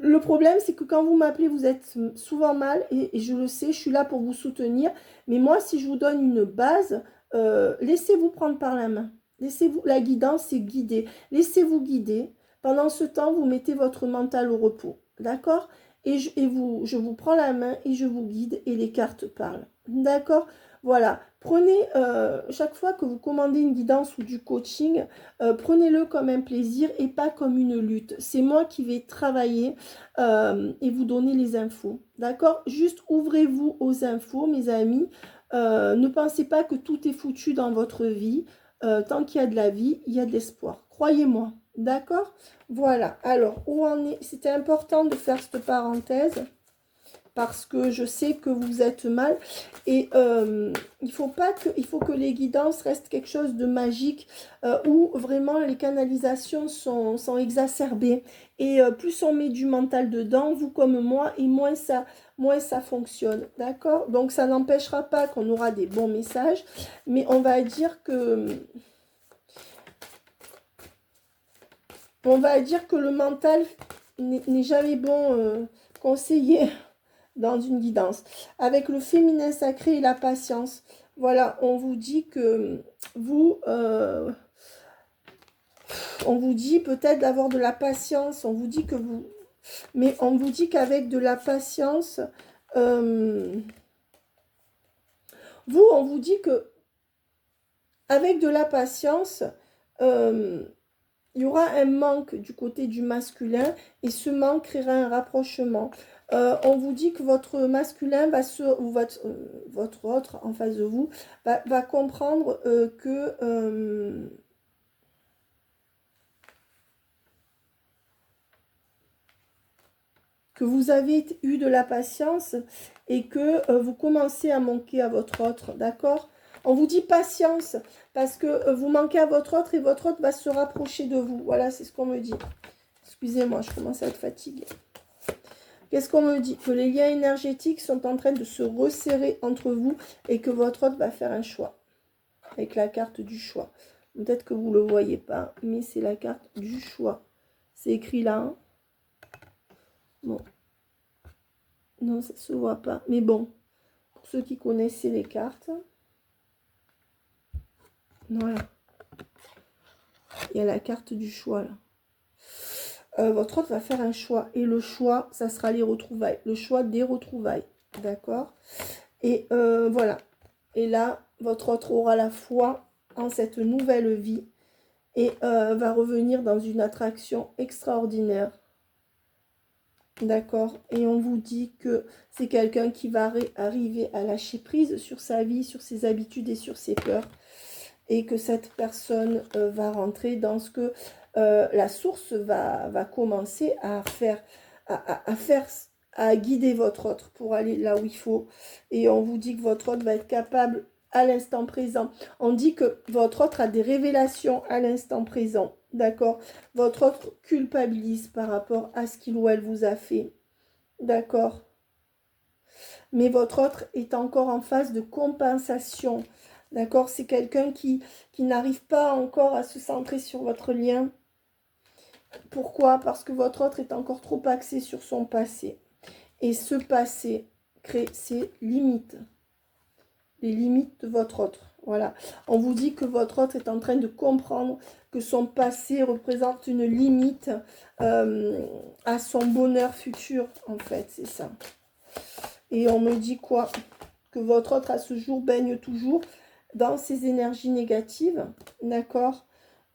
le problème, c'est que quand vous m'appelez, vous êtes souvent mal et je le sais, je suis là pour vous soutenir. Mais moi, si je vous donne une base, laissez-vous prendre par la main. Laissez-vous, la guidance, c'est guider. Laissez-vous guider. Pendant ce temps, vous mettez votre mental au repos. D'accord? Je vous prends la main et je vous guide et les cartes parlent. D'accord? Voilà. Prenez, chaque fois que vous commandez une guidance ou du coaching, prenez-le comme un plaisir et pas comme une lutte. C'est moi qui vais travailler et vous donner les infos. D'accord? Juste ouvrez-vous aux infos, mes amis. Ne pensez pas que tout est foutu dans votre vie. Tant qu'il y a de la vie, il y a de l'espoir. Croyez-moi. D'accord? Voilà. Alors, où en est? C'était important de faire cette parenthèse parce que je sais que vous êtes mal. Et il faut que les guidances restent quelque chose de magique, où vraiment les canalisations sont exacerbées. Et plus on met du mental dedans, vous comme moi, et moins ça fonctionne. D'accord? Donc ça n'empêchera pas qu'on aura des bons messages, mais on va dire que le mental n'est jamais bon conseiller dans une guidance. Avec le féminin sacré et la patience, voilà, on vous dit que vous, on vous dit peut-être d'avoir de la patience, on vous dit que vous, mais on vous dit qu'avec de la patience, vous, on vous dit que avec de la patience, il y aura un manque du côté du masculin et ce manque créera un rapprochement. On vous dit que votre masculin ou votre autre en face de vous va comprendre que vous avez eu de la patience et que vous commencez à manquer à votre autre, d'accord? On vous dit patience parce que vous manquez à votre autre et votre autre va se rapprocher de vous. Voilà, c'est ce qu'on me dit. Excusez-moi, je commence à être fatiguée. Qu'est-ce qu'on me dit? Que les liens énergétiques sont en train de se resserrer entre vous et que votre autre va faire un choix. Avec la carte du choix. Peut-être que vous ne le voyez pas, mais c'est la carte du choix. C'est écrit là. Hein. Bon. Non, ça ne se voit pas. Mais bon, pour ceux qui connaissaient les cartes, voilà. Il y a la carte du choix là. Votre autre va faire un choix. Et le choix, ça sera les retrouvailles. Le choix des retrouvailles. D'accord? Et voilà. Et là, votre autre aura la foi en cette nouvelle vie. Et va revenir dans une attraction extraordinaire. D'accord? Et on vous dit que c'est quelqu'un qui va arriver à lâcher prise sur sa vie, sur ses habitudes et sur ses peurs. Et que cette personne va rentrer dans ce que la source va commencer à faire, à guider votre autre pour aller là où il faut. Et on vous dit que votre autre va être capable à l'instant présent. On dit que votre autre a des révélations à l'instant présent. D'accord? Votre autre culpabilise par rapport à ce qu'il ou elle vous a fait. D'accord? Mais votre autre est encore en phase de compensation. D'accord? C'est quelqu'un qui n'arrive pas encore à se centrer sur votre lien. Pourquoi? Parce que votre autre est encore trop axé sur son passé. Et ce passé crée ses limites. Les limites de votre autre. Voilà. On vous dit que votre autre est en train de comprendre que son passé représente une limite à son bonheur futur, en fait. C'est ça. Et on me dit quoi? Que votre autre à ce jour baigne toujours dans ces énergies négatives. D'accord?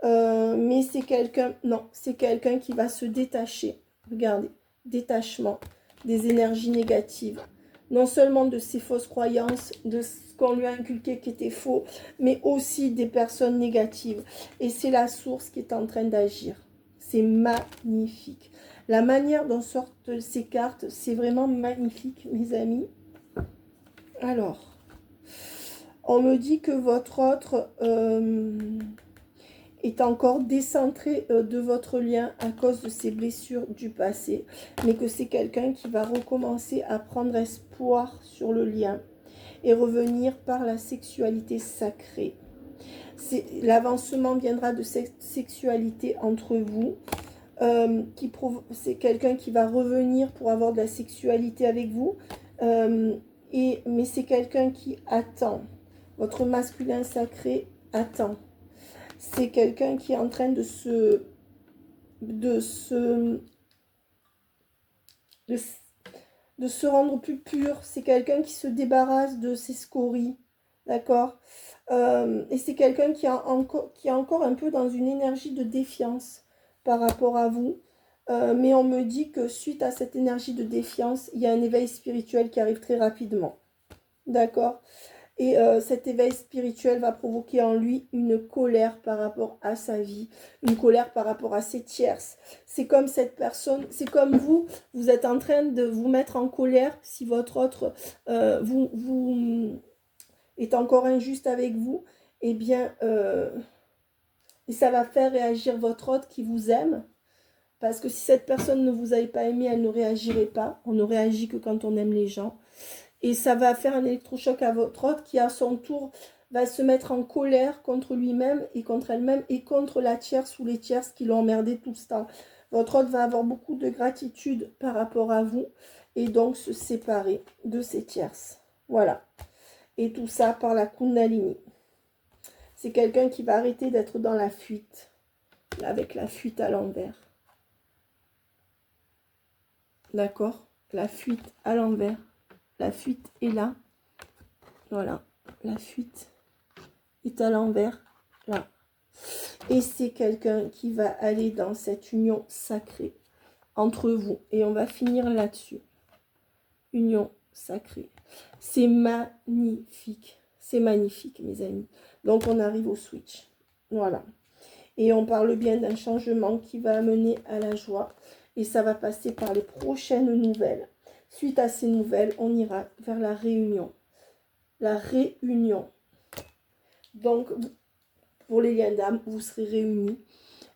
Mais c'est quelqu'un, non, c'est quelqu'un qui va se détacher. Regardez, détachement des énergies négatives. Non seulement de ses fausses croyances, de ce qu'on lui a inculqué qui était faux, mais aussi des personnes négatives. Et c'est la source qui est en train d'agir. C'est magnifique. La manière dont sortent ces cartes, c'est vraiment magnifique, mes amis. Alors, on me dit que votre autre est encore décentré de votre lien à cause de ses blessures du passé, mais que c'est quelqu'un qui va recommencer à prendre espoir sur le lien et revenir par la sexualité sacrée. L'avancement viendra de cette sexualité entre vous. C'est quelqu'un qui va revenir pour avoir de la sexualité avec vous. Mais c'est quelqu'un qui attend. Votre masculin sacré attend. C'est quelqu'un qui est en train de se rendre plus pur. C'est quelqu'un qui se débarrasse de ses scories. D'accord? Et c'est quelqu'un qui est encore un peu dans une énergie de défiance par rapport à vous. Mais on me dit que suite à cette énergie de défiance, il y a un éveil spirituel qui arrive très rapidement. D'accord? Et cet éveil spirituel va provoquer en lui une colère par rapport à sa vie, une colère par rapport à ses tierces. C'est comme cette personne, c'est comme vous êtes en train de vous mettre en colère si votre autre vous est encore injuste avec vous, eh bien, et ça va faire réagir votre autre qui vous aime. Parce que si cette personne ne vous avait pas aimé, elle ne réagirait pas. On ne réagit que quand on aime les gens. Et ça va faire un électrochoc à votre autre qui, à son tour, va se mettre en colère contre lui-même et contre elle-même et contre la tierce ou les tierces qui l'ont emmerdé tout ce temps. Votre autre va avoir beaucoup de gratitude par rapport à vous et donc se séparer de ses tierces. Voilà. Et tout ça par la Kundalini. C'est quelqu'un qui va arrêter d'être dans la fuite, avec la fuite à l'envers. D'accord? La fuite à l'envers. La fuite est là. Voilà. La fuite est à l'envers. Là. Et c'est quelqu'un qui va aller dans cette union sacrée entre vous. Et on va finir là-dessus. Union sacrée. C'est magnifique. C'est magnifique, mes amis. Donc, on arrive au switch. Voilà. Et on parle bien d'un changement qui va amener à la joie. Et ça va passer par les prochaines nouvelles. Suite à ces nouvelles, on ira vers la réunion. La réunion. Donc, pour les liens d'âme, vous serez réunis.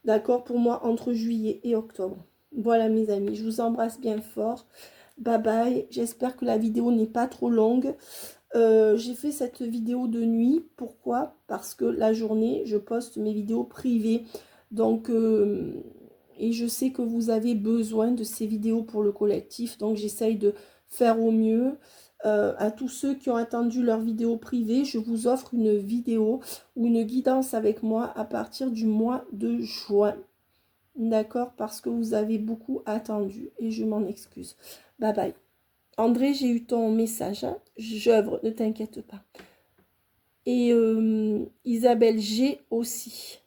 D'accord? Pour moi, entre juillet et octobre. Voilà, mes amis. Je vous embrasse bien fort. Bye bye. J'espère que la vidéo n'est pas trop longue. J'ai fait cette vidéo de nuit. Pourquoi? Parce que la journée, je poste mes vidéos privées. Donc, et je sais que vous avez besoin de ces vidéos pour le collectif. Donc, j'essaye de faire au mieux. À tous ceux qui ont attendu leur vidéo privée, je vous offre une vidéo ou une guidance avec moi à partir du mois de juin. D'accord? Parce que vous avez beaucoup attendu et je m'en excuse. Bye bye. André, j'ai eu ton message. Hein? J'œuvre, ne t'inquiète pas. Et Isabelle G aussi.